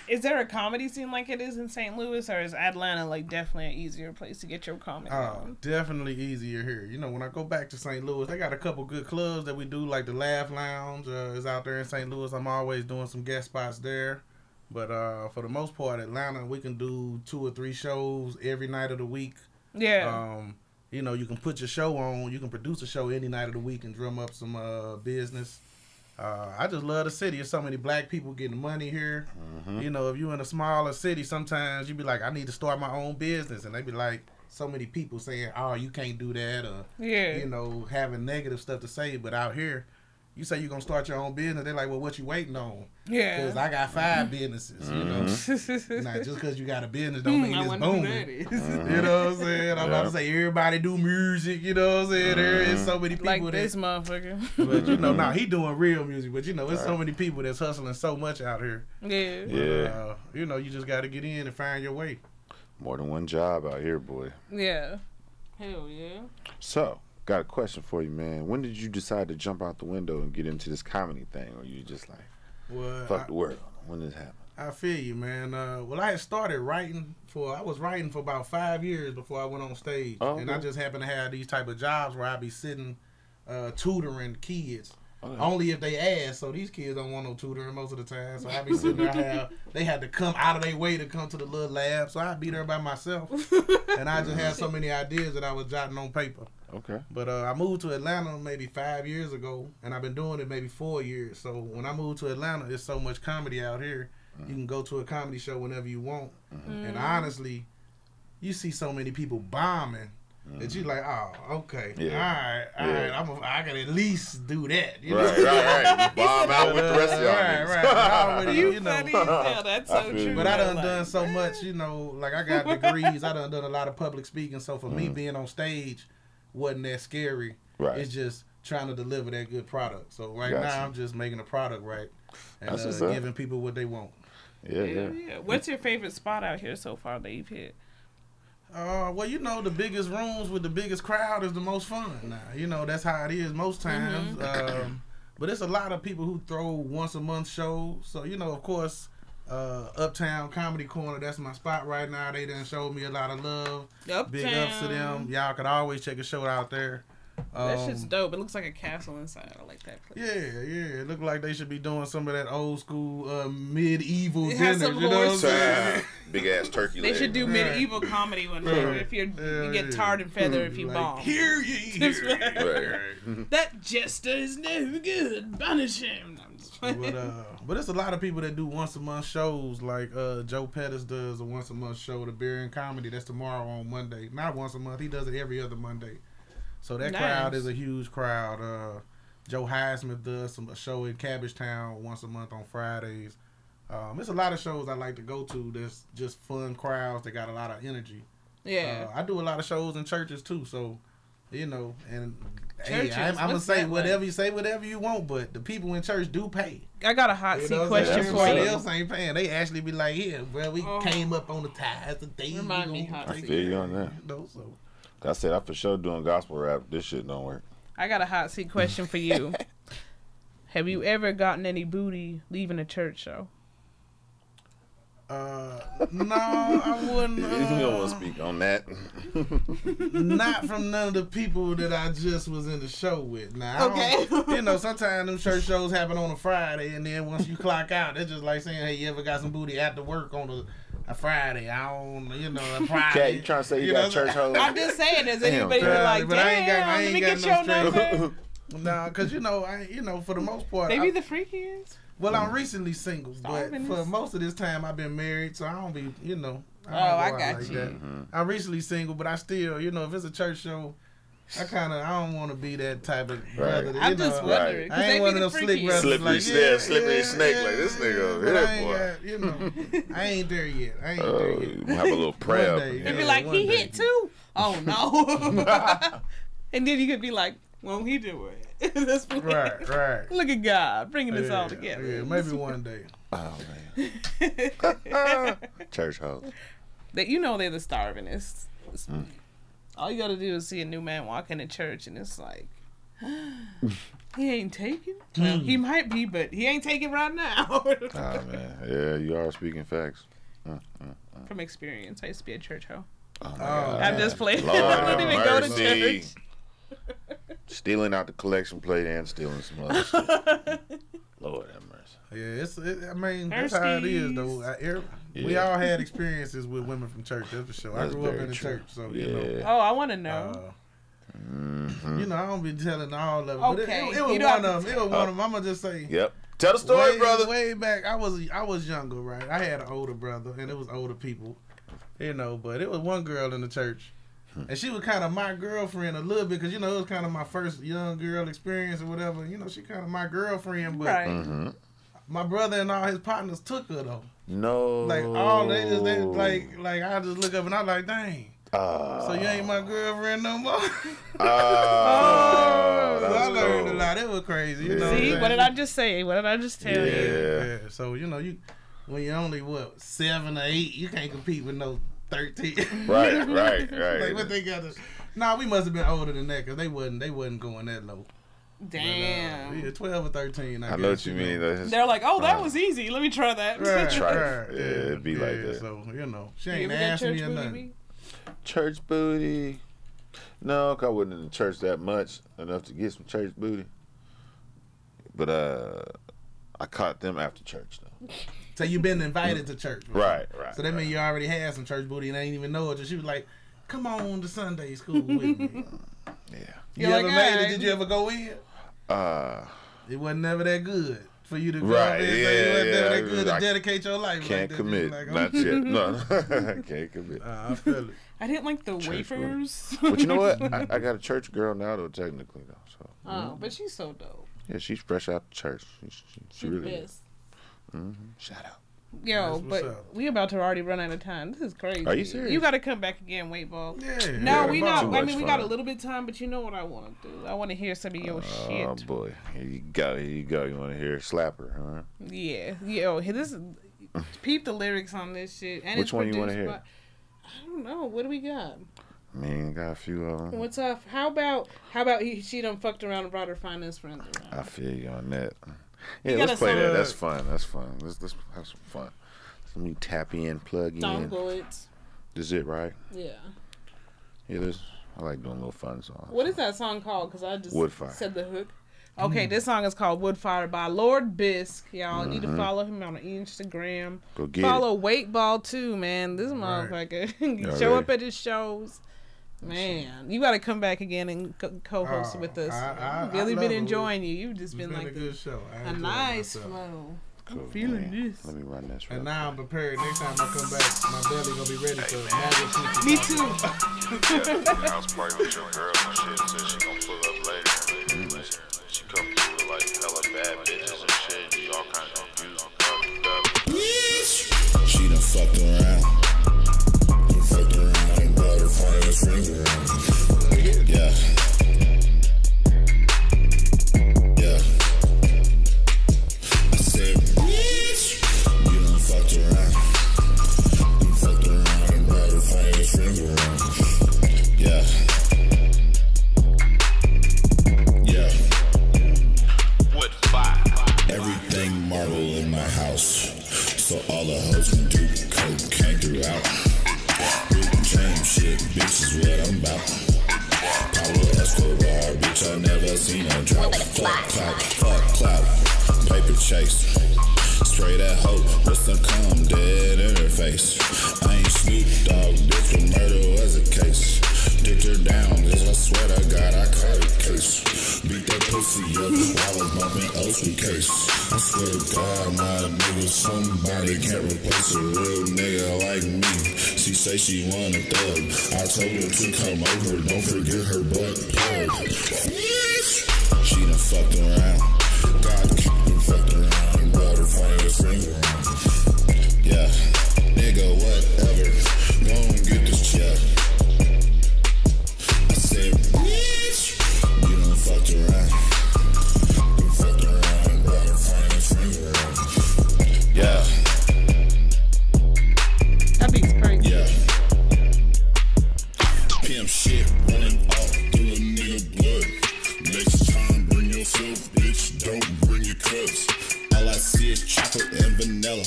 Is there a comedy scene like it is in St. Louis, or is Atlanta like definitely an easier place to get your comedy on? Definitely easier here. When I go back to St. Louis, they got a couple good clubs that we do, like the Laugh Lounge is out there in St. Louis. I'm always doing some guest spots there. But for the most part, Atlanta, we can do 2 or 3 shows every night of the week. Yeah. You can put your show on. You can produce a show any night of the week and drum up some business. I just love the city. There's so many black people getting money here. Mm-hmm. If you're in a smaller city, sometimes you be like, I need to start my own business. And they be like, so many people saying, oh, you can't do that. Or, having negative stuff to say. But out here, you say you're going to start your own business. They're like, well, what you waiting on? Yeah. Because I got 5 businesses, Now, just because you got a business don't mean it's booming. You know what I'm saying? I'm about to say everybody do music, you know what I'm saying? There is so many people like this motherfucker. But, he doing real music. But, there's so many people that's hustling so much out here. Yeah. But, you just got to get in and find your way. More than one job out here, boy. Yeah. Hell yeah. So, got a question for you, man. When did you decide to jump out the window and get into this comedy thing? Or you just like, fuck the world? When did this happen? I feel you, man. I had started writing I was writing for about 5 years before I went on stage. Oh, okay. And I just happened to have these type of jobs where I be sitting tutoring kids. Okay. Only if they ask, so these kids don't want no tutoring most of the time. So I be sitting there, they had to come out of their way to come to the little lab. So I'd be there by myself. And I just had so many ideas that I was jotting on paper. Okay. But I moved to Atlanta maybe 5 years ago, and I've been doing it maybe 4 years. So when I moved to Atlanta, there's so much comedy out here. You can go to a comedy show whenever you want. And honestly, you see so many people bombing that you like, oh, okay, all right, I can at least do that. Right. Bomb out with the rest of y'all. Right. That's so true. But I done so much, like I got degrees. I done a lot of public speaking. So for me, being on stage wasn't that scary. Right. It's just trying to deliver that good product. So now I'm just making a product right and giving people what they want. Yeah. What's your favorite spot out here so far that you've hit? The biggest rooms with the biggest crowd is the most fun now. That's how it is most times. But it's a lot of people who throw once a month shows. So, of course, Uptown Comedy Corner, that's my spot right now. They done showed me a lot of love. Uptown. Big ups to them. Y'all could always check a show out there. That shit's dope. It looks like a castle inside. I like that place. Yeah. It look like they should be doing some of that old school medieval dinner. You know what I'm saying? Big ass turkey They leg. should do medieval comedy one day. If you get tarred and feather if you bomb. Hear ye. That jester is no good. Banish him. I'm just but it's a lot of people that do once a month shows. Like Joe Pettis does a once a month show, The Beer and Comedy. That's tomorrow on Monday. Not once a month. He does it every other Monday. So that crowd is a huge crowd. Joe Highsmith does a show in Cabbagetown once a month on Fridays. There's a lot of shows I like to go to that's just fun crowds that got a lot of energy. Yeah. I do a lot of shows in churches too, so, and hey, I'm going to say whatever you want, but the people in church do pay. I got a hot seat question for you. Everybody else ain't paying. They actually be like, we came up on the tithes today. Remind me hot seat. I feel you on that. So. I said I for sure doing gospel rap. This shit don't work. I got a hot seat question for you. Have you ever gotten any booty leaving a church show? No, I wouldn't. You don't want to speak on that. Not from none of the people that I just was in the show with. Now, sometimes them church shows happen on a Friday, and then once you clock out, it's just like saying, hey, you ever got some booty after work on a Friday? I don't, a Friday. Cat, you trying to say you got church hoes? I'm just saying, does anybody be like, damn, let me get your number? No, because, for the most part. They be the freakiest. Well, I'm recently single, but for most of this time I've been married, so I don't be, I got you. That. I'm recently single, but I still, if it's a church show, I don't want to be that type of brother. I'm just wondering. I ain't one of them slick brothers. Slippery snake like this nigga over here, boy. I ain't there yet. Have a little prayer. They'd be like, he hit too? Oh, no. And then you could be like, won't he do it? That's right. Look at God bringing this all together. Yeah, maybe one day. Oh, man. Church hoes. They're the starvingest. All you got to do is see a new man walk into church, and it's like, He ain't taking. Well, he might be, but he ain't taking right now. Oh man, yeah, you are speaking facts. From experience, I used to be a church hoe. Oh, my God. I'm just playing. Lord I didn't even go to mercy. church. Stealing out the collection plate and stealing some other stuff. Lord have mercy. Yeah, I mean, that's how it is, though. We all had experiences with women from church, that's for sure. That's I grew up very in the true. church, so, Yeah. you know. Oh, I want to know. You know, I don't be telling all of it. Okay. But it was one of them. It was one of them. I'm going to just say. Yep. Tell the story, brother. Way back, I was younger, right? I had an older brother, and it was older people, you know. But it was one girl in the church, and she was kind of my girlfriend a little bit, because you know it was kind of my first young girl experience or whatever. You know, she kind of my girlfriend, but Right. my brother and all his partners took her though. No. Like all they like I just look up and I'm like, dang. So you ain't my girlfriend no more. So I learned a lot. It was crazy. You know See, what what did I just say? What did I just tell you? Yeah. So you know when you're only 7 or 8, you can't compete with no 13. Right. Like what they got to? Nah, we must have been older than that because they wasn't going that low. Damn. But, 12 or 13. I know what you mean. They're like, oh, that was easy. Let me try that. Right. Yeah, it'd be like that. So you know, she You ain't ever get asking me church or booty, nothing. B? Church booty. No, 'cause I wasn't in the church that much enough to get some church booty. But I caught them after church though. So you been invited to church, Right. So that means you already had some church booty and I didn't even know it. So she was like, "Come on to Sunday school with me." Yeah. You You're ever like, made it? "Alright." Did you ever go in? It wasn't never that good for you to go Right, in. yeah, It wasn't never that good I to dedicate your life. can't like that. commit. Like, Not yet. No. Can't commit. I feel it. I didn't like the Church wafers. But you know what? I got a church girl now though, technically though. So Oh, but she's so dope. yeah, she's fresh out the church. She really is. Yes. Shout out. Yo, That's what's but up. we about to already run out of time. This is crazy. Are you serious? You got to come back again, Wait Ball. Yeah. No, yeah, we bro. not. Too I much mean, we got a fun. little bit of time, but you know what I want to do? I want to hear some of your Oh shit. boy, here you go. You want to hear Slapper, huh? Yeah, yo, this is peep the lyrics on this shit. And Which it's one you wanna produced hear? by- I don't know. What do we got? I mean, got a few of them. What's up? How about she done fucked around and brought her finest friends I around? feel you on that. Yeah, You let's gotta play that. song- That's fun. That's fun. Let's have some fun. Let me tap in, plug Song in. bullets. This is it, right? Yeah. Yeah, I like doing little fun songs. What is that song called? Because I just Woodfire. said the hook. Okay, this song is called Woodfire by Lord Bisque. Y'all need to follow him on Instagram. Go get Follow Weight Ball too, man. This motherfucker show up at his shows. Man, you got to come back again and co-host with us. I Really love been it. enjoying you. You've just It's been like a good show. I a enjoyed nice myself. flow. Cool, I'm feeling man. this. Let me run this. And Right now I'm prepared. Next time I come back, my belly gonna be ready for Maggots. Me too. House party with your girl and shit. Said she gon' pull up later. She come through with like hella bad bitches and shit. She all kinds of confused and fucked up. She done fucked around. Done fucked around and brought her finest friends around. Yeah. Yeah. I said, bitch, you done fucked around. You fucked around and brought her finest friends around. Yeah. Yeah. Wood fire. Everything marble in my house, so all the hoes can do cocaine throughout. Dream shit, bitch is what I'm about. Pablo Escobar, bitch, I never seen a drop. Fuck clout, paper chase. Spray that hoe with some cum dead in her face. I ain't Snoop Dogg, bitch, but murder was a case. Dipped her down, cause I swear to God I caught a case. Beat that pussy up while I was bumping Ocean case. I swear to God, my nigga, somebody can't replace a real nigga like me. She say she want a thug. I told her to come over, don't forget her butt plug. She done fucked around. God done fucked around and brought her finest friends around. Yeah, nigga, whatever. Gon' get this check. I said, bitch, you done fucked around. You fucked around and brought her finest friends around. Yeah, That beat's crazy. yeah. Pimp shit running off through a nigga blood. Makes cribs. All I see is chocolate and vanilla.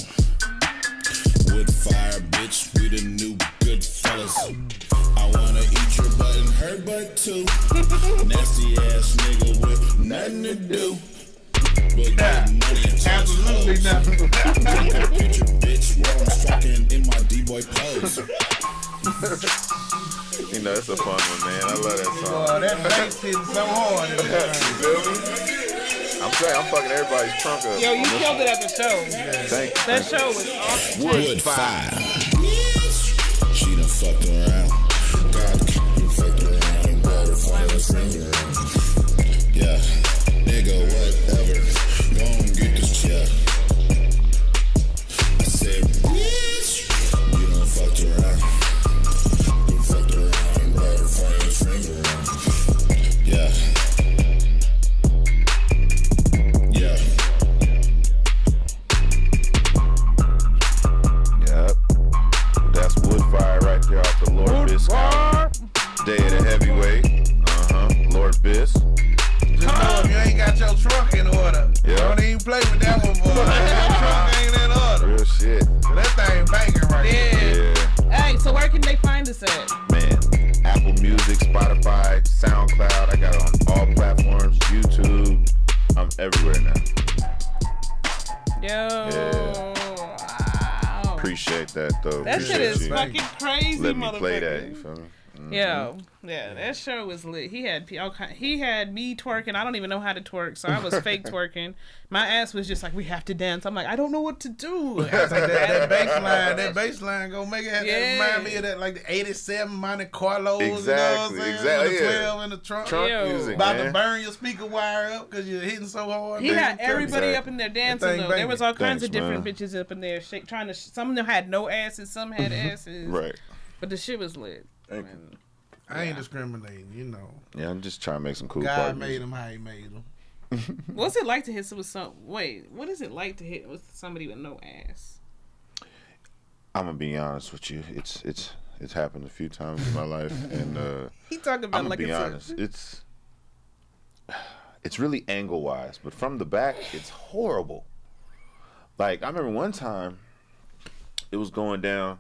Wood fire, bitch, we the new good fellas. I wanna eat your butt and her butt too. Nasty ass nigga with nothing to do. But got money and Absolutely not. Picture bitch where I'm striking in my D-boy pose. You know, it's a fun one, man. I love that song. Boy, that bass hitting so hard in You feel me? I'm saying, I'm fucking everybody's trunk up. Yo, you killed it at the show. Thank you. That show was awesome. Wood fire. She done fucked around. God, you fucked around and brought her finest ring around. Yeah, nigga, whatever. Go and get this check. I said, bitch, you done fucked around. You fucked around and brought her finest ring around. Yeah. That's Wood Fire right there off the Lord Bisk album. Day of the Heavyweight. Lord Bisk. Just know if you ain't got your trunk in order, don't even play with that one, boy. Your trunk ain't in order. Real shit. So that thing banging right Yeah. Yeah. Hey, so where can they find us at? Man, Apple Music, Spotify, SoundCloud. I got it on all platforms. YouTube. I'm everywhere now. Yo. Yeah. Wow. Appreciate that though. That shit is you. fucking crazy, Let me motherfucker. play that. You feel me? Yo, yeah, that show was lit. He had me twerking. I don't even know how to twerk, so I was fake twerking. My ass was just like, we have to dance. I'm like, I don't know what to do. I was like, that bass line gonna make it have that remind me of that, like the 87 Monte Carlos. Exactly, you know what I'm saying? exactly. With the 12 in the trunk. Trunk music, About man. to burn your speaker wire up because you're hitting so hard. He man. had everybody Exactly. up in there dancing though. There was all kinds of different bitches up in there, trying to. Some of them had no asses, some had asses. Right. But the shit was lit. Thank Man. I ain't discriminating, you know. Yeah, I'm just trying to make some cool God party made music. him how he made him. What's it like to hit with some? Wait, what is it like to hit with somebody with no ass? I'm gonna be honest with you. It's happened a few times in my life, and He talking about I'm gonna like be it's honest. It's really angle wise, but from the back, it's horrible. Like I remember one time, it was going down,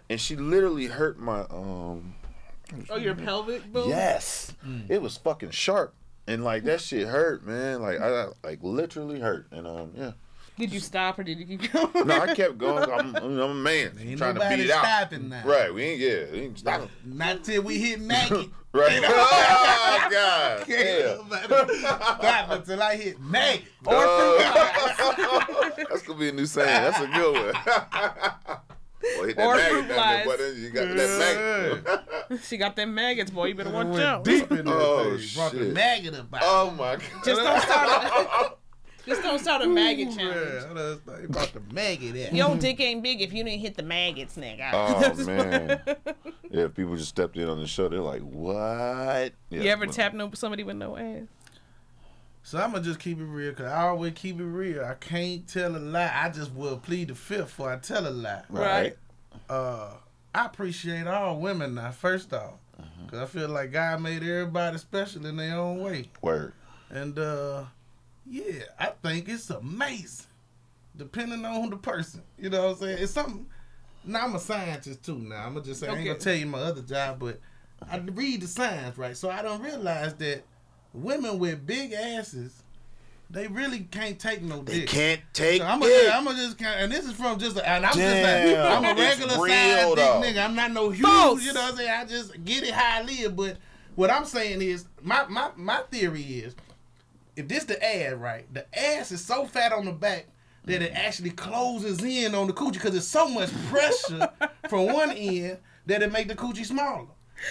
and she literally hurt my Oh, your pelvic bone? Yes, it was fucking sharp, and like that shit hurt, man. Like I like literally hurt, and yeah. Did you stop or did you keep going? No, I kept going. I'm a man. Ain't trying to beat nobody it out. stopping now. Right, we ain't stopping. Not till we hit Maggie. Right. Oh God. Stop until I hit Maggie. Or fruit That's gonna be a new saying. That's a good one. Boy, hit that Or maggot fruit down flies. there, boy, then you got that maggot. She got them maggots, boy. You better watch out. Deep in that Oh, thing. Brought the shit. maggot up out. Oh my God. Just don't start a maggot challenge. Yeah, brought the maggot at. Your dick ain't big if you didn't hit the maggots, nigga. Oh man. Yeah, if people just stepped in on the show, they're like, "What?" Yeah, You ever but- tap somebody with no ass? So I'm going to just keep it real because I always keep it real. I can't tell a lie. I just will plead the fifth before I tell a lie. Right. I appreciate all women now, first off. Because I feel like God made everybody special in their own way. Word. And, yeah, I think it's amazing. Depending on the person. You know what I'm saying? It's something. Now, I'm a scientist, too, now. I'm going to just say, I ain't going to tell you my other job, but I read the science, right? So I don't realize that women with big asses, they really can't take no dick. They can't take So I'm it. gonna just and this is from just and I'm Damn, just like I'm a it's regular real, size dick though. nigga. I'm not no huge, False. you know what I'm saying? I just get it how I live. But what I'm saying is my theory is if this the ass, right? The ass is so fat on the back that it actually closes in on the coochie because there's so much pressure from one end that it make the coochie smaller.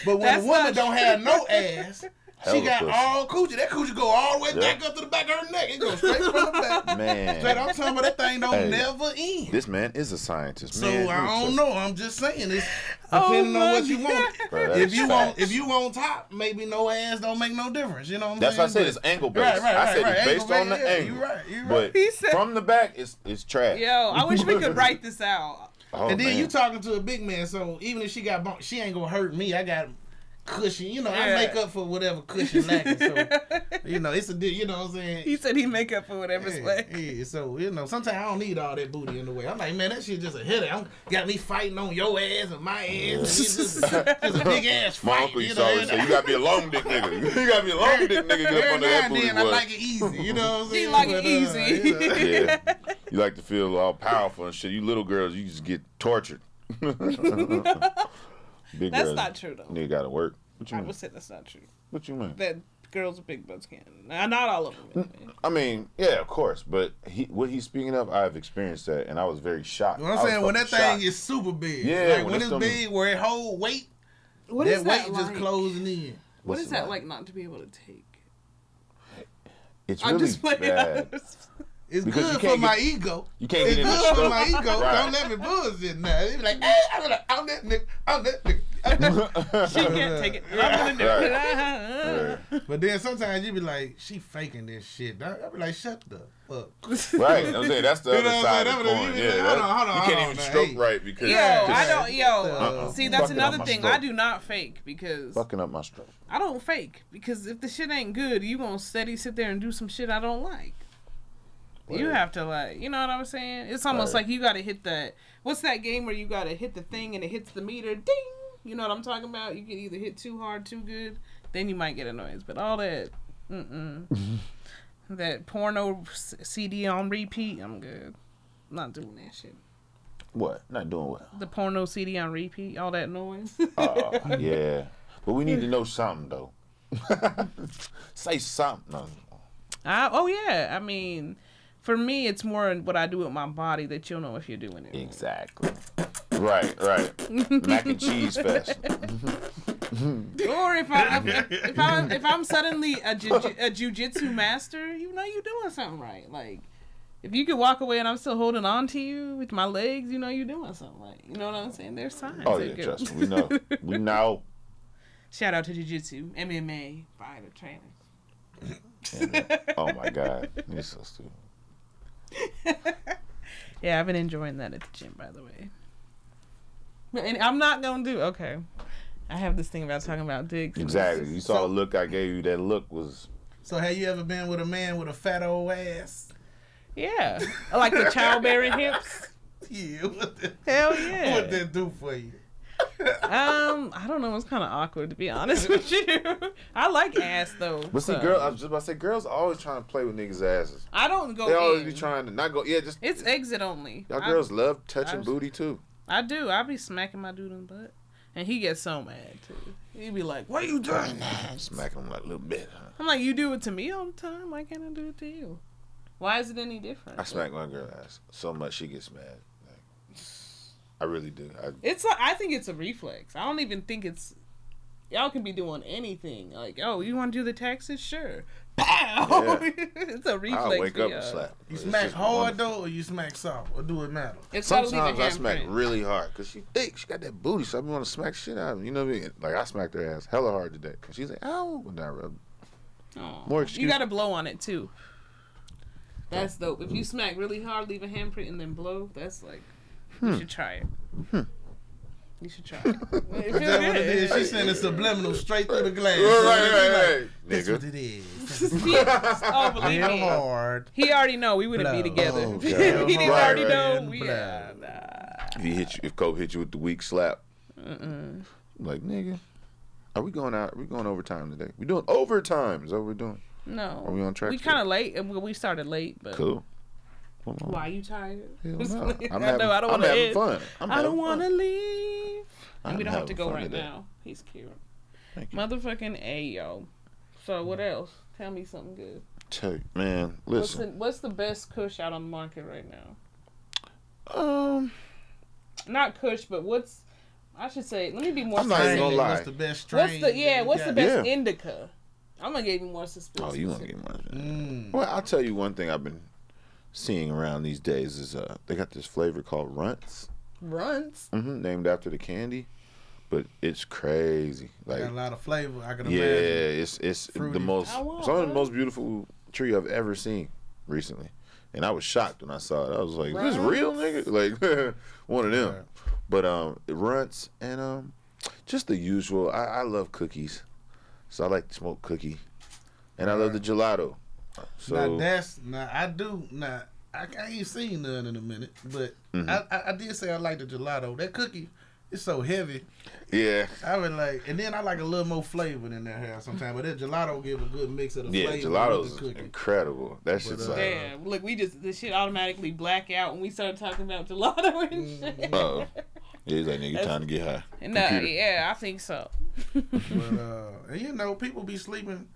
But when That's a woman not don't have no ass, she Hella got pussy. all coochie. That coochie go all the way back up to the back of her neck. It goes straight from the back. Man. Straight, I'm talking about that thing don't Hey, never end. This man is a scientist, So man. I Let me don't tell know. I'm just saying it's Oh depending on my what you want. Bro, that If is you facts. want top, maybe no ass don't make no difference. You know what I'm That's why I saying? said it's angle based. Right, I said right. it's based Angle on the based, yeah, angle. you right, you right. But He said- from the back, it's trash. Yo, I wish we could write this out. Oh, And then man. you talking to a big man, so even if she got bumped, she ain't gonna hurt me. I got cushion. You know, I make up for whatever cushion lacking. So, you know, it's a, you know what I'm saying? He said he make up for whatever's lacking. Yeah, so, you know, sometimes I don't need all that booty in the way. I'm like, man, that shit just a headache. Got me fighting on your ass and my ass. And it's just a big ass fight. My uncle used to always say, you gotta be a long dick nigga. You gotta be a long dick nigga to get up under that booty. I like it easy. You know what I'm saying? He like it easy. You know. Yeah. You like to feel all powerful and shit. You little girls, you just get tortured. Big That's girls, not true, though. Nigga gotta work. What you I mean? would say that's not true. What you mean? That girls with big butts can. Not all of them. Anyway. I mean, yeah, of course. But what he's speaking of, I've experienced that, and I was very shocked. You know what I'm saying? When that thing is super big. Yeah, like when it's big, where it hold weight, What that is that weight like? just closing in. What is that like not to be able to take? It's I'm really just playing. bad. It's Because you good can't for my get- ego. You can't It's get in the good for stroke. my ego. Right. Don't let me bullshit now. They be like, hey, I'm that nigga. I'm that nigga. She can't take it. I'm gonna do it. Right. But then sometimes you be like, she faking this shit. I be like, shut the fuck. Right. I'm saying that's the You other know what side I'm of the saying? coin. That Yeah. would- hold on, You hold can't on, even man. stroke Hey. right because Yo, I don't. Yo, see, that's Fucking another up my thing. stroke. I do not fake because fucking up my stroke. I don't fake because if the shit ain't good, you gonna steady sit there and do some shit I don't like. You Word. have to like, you know what I'm saying? It's almost Word. like you gotta hit that. What's that game where you gotta hit the thing and it hits the meter? Ding. You know what I'm talking about? You can either hit too hard, too good, then you might get a noise. But all that, that porno CD on repeat, I'm good. I'm not doing that shit. What? Not doing what? The porno CD on repeat, all that noise. Yeah. But we need to know something though. Say something. No. Oh yeah, I mean, for me, it's more what I do with my body that you'll know if you're doing it. Exactly. Right. Mac and cheese fest. Or if I'm suddenly a jujitsu master, you know you're doing something right. Like if you could walk away and I'm still holding on to you with my legs, you know you're doing something right. You know what I'm saying? There's signs. Oh that yeah, go. trust me. We know. We know. Shout out to jujitsu, MMA, fighter trainers. Oh my God, you're so stupid. Yeah, I've been enjoying that at the gym, by the way. And I'm not gonna do okay. I have this thing about talking about dicks. Exactly. You saw the look I gave you. That look was. So have you ever been with a man with a fat old ass? Yeah, like the childbearing hips. Yeah. Hell yeah. What that do for you? I don't know. It's kind of awkward to be honest with you. I like ass though. But see, so. girl, I was just about to say, girls always trying to play with niggas' asses. I don't go. They always in. be trying to not go. Yeah, just It's exit only. y'all girls love touching I- booty too. I do. I be smacking my dude in the butt, and he gets so mad too. He be like, "What are you doing?" Smacking them like a little bit. Huh? I'm like, "You do it to me all the time. Why can't I do it to you? Why is it any different?" I smack my girl ass so much she gets mad. Like, I really do. It's like, I think it's a reflex. I don't even think it's. Y'all can be doing anything. Like, oh, you want to do the taxes? Sure. Pow! Yeah. It's a reflex. I'll wake for up y'all. and slap. You It's smack just hard wonderful. though, or you smack soft, or do it matter? It's gotta Sometimes leave a I smack handprint. really hard because she thick. She got that booty, so I want to smack shit out of her. You know what I mean? Like I smacked her ass hella hard today. And she's like, "Ow!" When I rub. Aw. More excuse. You gotta blow on it too. That's dope. If you smack really hard, leave a handprint, and then blow, that's like, you should try it. You should try it. It feel That's what it is. good. She sending subliminal straight through the glass. Right, That's what nigga. it is. Oh, believe Real me. hard. He already know we wouldn't be Blow. together. Oh, he God. didn't Right, already right. know. We, Blow. If he hit you, if Cope hit you with the weak slap, like nigga, are we going out? Are we going overtime today? We doing overtime? Is that what we're doing? No. Are we on track We still? kind of late. We started late, but Cool. Come on. why you tired? Hell no. I I'm know. I don't I'm want to having end. fun. I don't want to leave. I'm And we don't have to having go fun right today. now. He's cute. Thank you. Motherfucking Ayo. So what else? Tell me something good. Tell you, man, listen. What's the best Kush out on the market right now? Not Kush, but what's I should say. Let me be more. I'm not even specific. gonna lie. What's the best strain? What's the best Yeah. indica? I'm gonna give you more specific. Oh, you want to get one? Well, I'll tell you one thing I've been seeing around these days is they got this flavor called Runts, Runts? named after the candy, but it's crazy. Like, Got a lot of flavor. I can yeah, imagine. it's Fruity. the most. I want It's one of the one. most beautiful tree I've ever seen recently, and I was shocked when I saw it. I was like, "Is this real, nigga?" Like one of them. But Runts and Just the usual. I love cookies, so I like to smoke cookie, and I love the gelato. So I ain't seen none in a minute, but I did say I like the gelato. That cookie, it's so heavy. Yeah. I would like, and then I like a little more flavor than that have sometimes. But that gelato give a good mix of the flavor. Yeah, gelato's with the cookie. incredible. That shit's like. Damn, look, the shit automatically black out when we started talking about gelato and shit. Oh. Yeah, he's like, nigga, time to get high. Nah, yeah, I think so. But and you know, people be sleeping.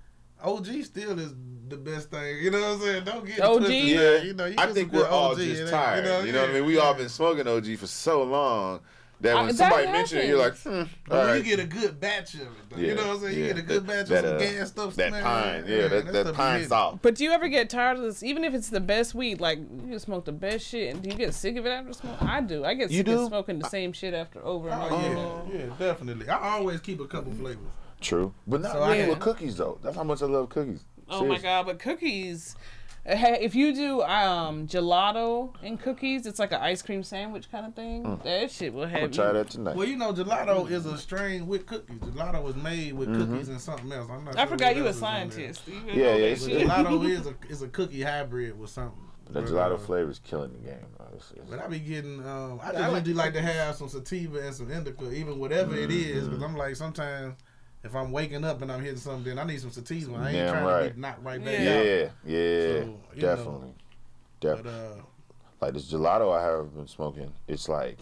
OG still is the best thing. You know what I'm saying? Don't get OG? twisted. Yeah, You know, you I get think some we're good all OG, just tired. You know what I mean? We all been smoking OG for so long that when That somebody mentions it, you're like, But all when right. you get a good batch of it, though. Yeah, You know what I'm saying? You yeah. get a good batch That, of some gas stuff. that man. pine, Man, that stuff pine be salt. But do you ever get tired of this? Even if it's the best weed, like you can smoke the best shit, and do you get sick of it after smoking? I do. I get You sick do? of smoking the same shit after over and over. Oh yeah, definitely. I always keep a couple flavors. True, but not So really I- with cookies though. That's how much I love cookies. Oh my Seriously. god! But cookies, if you do gelato and cookies, it's like an ice cream sandwich kind of thing. That shit will I'm have gonna try that tonight. Well, you know, gelato is a strain with cookies. Gelato was made with cookies and something else. I'm not I sure forgot what you a else is in there. scientist. You Yeah, know yeah, that it's- shit. Gelato is a cookie hybrid with something. The gelato flavor is killing the game. But I be getting, I just really like to have some sativa and some indica, even whatever it is, because I'm like, sometimes if I'm waking up and I'm hitting something, then I need some sativa. I ain't Damn trying right. to get knocked right back out. Yeah, So, you definitely. But, Like this gelato I have been smoking, it's like,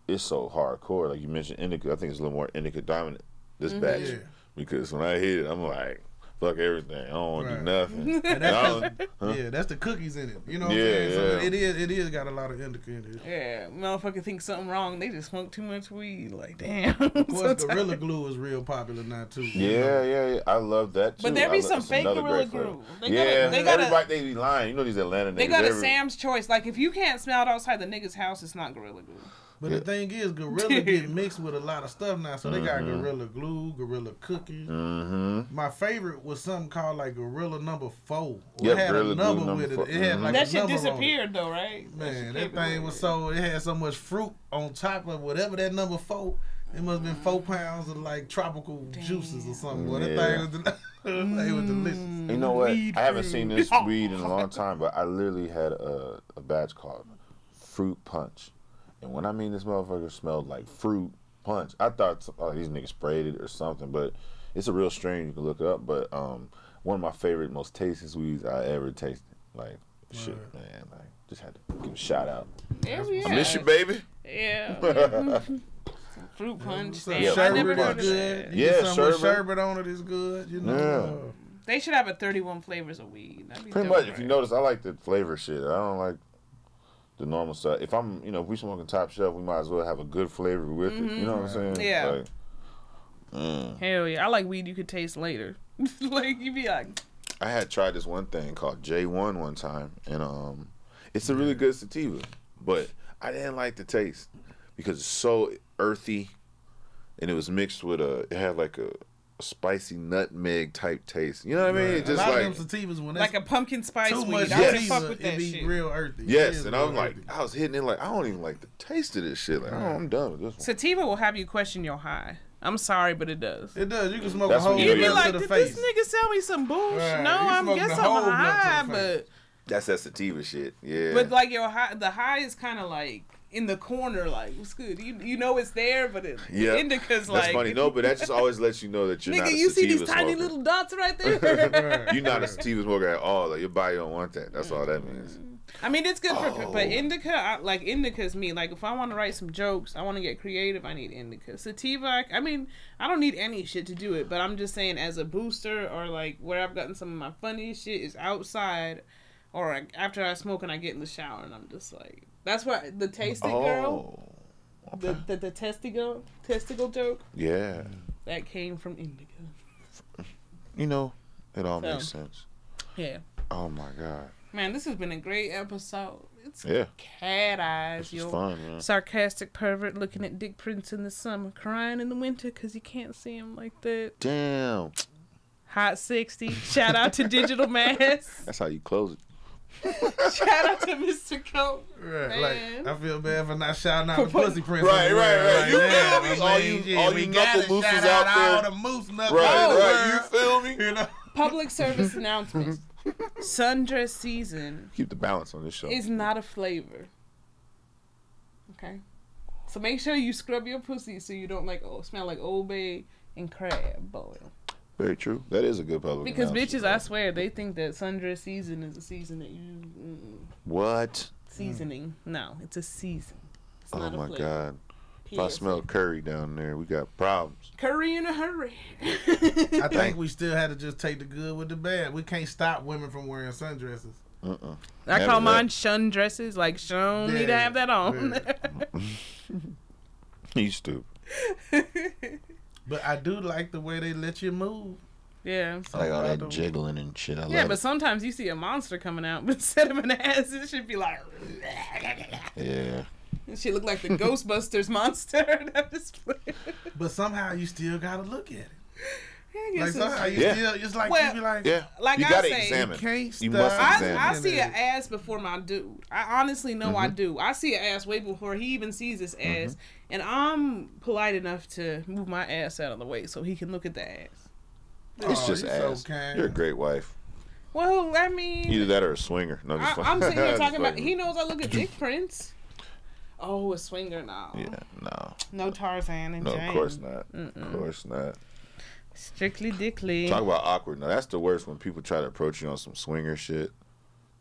it's so hardcore. Like you mentioned indica, I think it's a little more indica dominant, this batch. Yeah. Because when I hit it, I'm like, fuck everything. I don't want to Right. do nothing. And And that's I don't- yeah, that's the cookies in it. You know what I'm Yeah, saying? So yeah. it is got a lot of indica in it. Yeah, motherfucker think something wrong. They just smoke too much weed. Like, damn. Of course, Gorilla Glue is real popular now too. Yeah. I love that too. But there be some That's fake another Gorilla great flavor. Glue. They gotta- everybody they be lying. You know these Atlanta niggas. They got a every- Sam's Choice. Like, if you can't smell it outside the nigga's house, it's not Gorilla Glue. But the thing is, Gorilla get mixed with a lot of stuff now. So they got Gorilla Glue, Gorilla Cookies. My favorite was something called like Gorilla Number 4. Yep, It had Gorilla a Glue number number with it. 4. It had like That a shit number on it. disappeared, though, right? Man, that thing was so, it had so much fruit on top of whatever that number 4. It must have been 4 pounds of like tropical juices or something. Well, that thing was, it was delicious. You know what? Weed I haven't fruit. seen this weed in a long time, but I literally had a batch called Fruit Punch. And when I mean this motherfucker smelled like fruit punch, I thought, oh, these niggas sprayed it or something, but it's a real strain. You can look it up. But one of my favorite, most tastiest weeds I ever tasted. Like, shit, man. Like, just had to give a shout out. Yeah, yeah. I miss you, baby. Yeah. Some fruit punch. So Damn, I never sherbet heard is of good. that. You Yeah, get some with sherbet. sherbet on it is good. You know. They should have a 31 flavors of weed. That'd be Pretty dope, much, if you right? notice, I like the flavor shit. I don't like the normal stuff. If I'm, if we smoking top shelf, we might as well have a good flavor with it. You know what I'm saying? Yeah. Like, Hell yeah. I like weed you could taste later. Like, you be like, I had tried this one thing called J1 one time, and it's a really good sativa, but I didn't like the taste because it's so earthy, and it was mixed with it had like a spicy nutmeg type taste. You know what I mean? It a just lot like of them sativas when like a pumpkin spice too weed. much I wouldn't sativa, fuck with it that be shit. real earthy. It yes, is and I real was like, earthy. I was hitting it like I don't even like the taste of this shit. Like, oh, I'm done with this one. Sativa will have you question your high. I'm sorry, but it does. It does. You can smoke That's a whole what You be Yeah. blunt like, to the did face. this nigga sell me some bullshit? Right. No, You I'm smoking guess the whole I'm blunt to the high, face. but That's that sativa shit. Yeah. like your high, the high is kind of like in the corner, like what's good. You know it's there, but it, Yeah. the indica's That's like funny. No, but that just always lets you know that you're not nigga, a you see sativa these tiny smoker. little dots right there. You're not a sativa smoker at all. Like, your body don't want that. That's all that means. I mean, it's good for, Oh. but indica, like indica's me. Like if I want to write some jokes, I want to get creative, I need indica. Sativa, I mean, I don't need any shit to do it, but I'm just saying as a booster or like where I've gotten some of my funniest shit is outside, or like, after I smoke and I get in the shower and I'm just like, that's why the tasty girl, Okay. the testicle joke, Yeah. that came from indica. You know, it all So. makes sense. Yeah. Oh my God. Man, this has been a great episode. It's Yeah. cat eyes, This is yo. fun, man. Sarcastic pervert looking at dick prints in the summer, crying in the winter because you can't see him like that. Damn. Hot 60. Shout out to Digital Mask. That's how you close it. Shout out to Mr. Cole. Right, Man. like I feel bad for not shouting out the pussy prince. Right. Like, You yeah, feel me? I All mean, you we knuckle gotta mooses shout out all there. the moose knuckles. Right. You feel me? You know. Public service announcement. Sundress season Keep the balance on this show. is not a flavor. Okay? So make sure you scrub your pussy so you don't smell like Old Bay and crab boil. Very true. That is a good public Because announcement. bitches, I swear, they think that sundress season is a season that you... What? Seasoning. No, it's a season. It's Oh not a my flavor. God. If I PSA. smell curry down there, we got problems. Curry in a hurry. I think we still had to just take the good with the bad. We can't stop women from wearing sundresses. I Never call that. mine shun dresses. Like, shun need to have that on. You stupid. But I do like the way they let you move. Yeah. I like all I that don't- jiggling and shit. I Yeah, love but sometimes you see a monster coming out, but instead of an ass, it should be like... it. Yeah. It should look like the Ghostbusters monster. I'm just playing. But somehow you still gotta look at it. Yeah, I Like guess somehow it's- you Yeah. still, it's like Well, you be like, Yeah. Like you I gotta say, examine. can't You stop. must examine. I see an ass before my dude. I honestly know I Mm-hmm. do. I see an ass way before he even sees his ass. And I'm polite enough to move my ass out of the way so he can look at the ass. It's Oh, just you're so ass. kind. You're a great wife. Well, I mean... Either that or a swinger. No, just I'm sitting here just talking about... fucking- He knows I look at dick prints. Oh, a swinger now. Yeah, no. No Tarzan and No, Jane. of course not. Of course not. Strictly dickly. Talk about awkward. Now, that's the worst when people try to approach you on some swinger shit.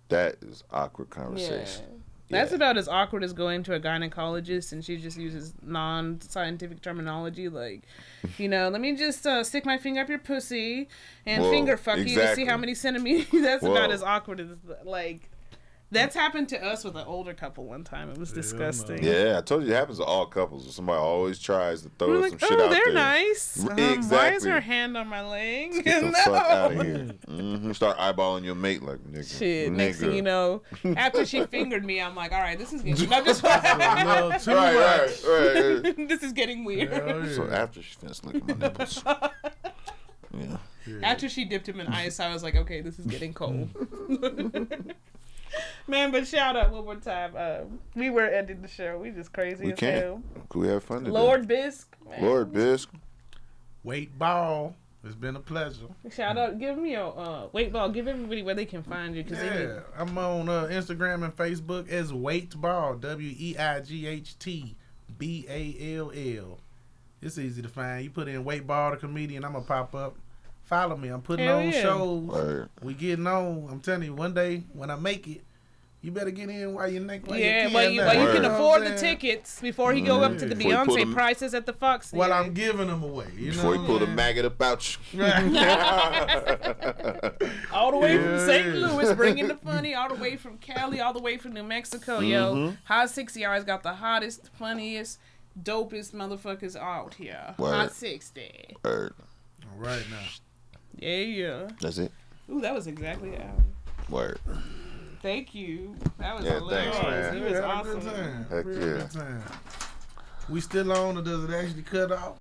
That is awkward Yeah. conversation. That's Yeah. about as awkward as going to a gynecologist and she just uses non-scientific terminology like, let me just stick my finger up your pussy and Whoa, finger fuck you to see exactly. how many centimeters. That's Whoa. about as awkward as, like, that's happened to us with an older couple one time. It was disgusting. Yeah, I told you it happens to all couples. Somebody always tries to throw We're some like, shit oh, out they're there. nice. Why is Exactly. her hand on my leg? Get the No. fuck out of here. Start eyeballing your mate like nigga. Shit. Next thing Nigga. you know, after she fingered me, I'm like, all right, this is getting... I'm just a little too Right. this is getting weird. Hell So yeah. after she finished licking my nipples. Yeah. After she dipped him in ice, I was like, okay, this is getting cold. Man, but shout out one more time. We were ending the show. We just crazy We as can't. hell. Could we have fun today? Lord Bisque. Man. Lord Bisque. Weight ball. It's been a pleasure. Shout out. Give me your Weight Ball. Give everybody where they can find you. Cause they Yeah, I'm on Instagram and Facebook as Weight Ball. WEIGHTBALL. It's easy to find. You put in Weight Ball the comedian, I'm gonna pop up. Follow me. I'm putting Hell on yeah. shows. Word. We getting on. I'm telling you, one day when I make it, you better get in while you yeah, can. while you now. can Word. afford You know the what I'm saying? tickets before he go up to the Before you pull Beyonce them- prices at the Fox. While Theater. I'm giving them away. You Before know you pull the what I'm maggot about you. all the way from Yeah. St. Louis, bringing the funny, all the way from Cali, all the way from New Mexico. Yo, Hot 60 always got the hottest, funniest, dopest motherfuckers out here. Word. Hot 60. Word. All right now. Yeah. That's it. Ooh, that was exactly an hour. Word. Thank you. That was Yeah, hilarious. thanks, man. He was Had a awesome. good time. Heck Real yeah. good time. We still on, or does it actually cut off?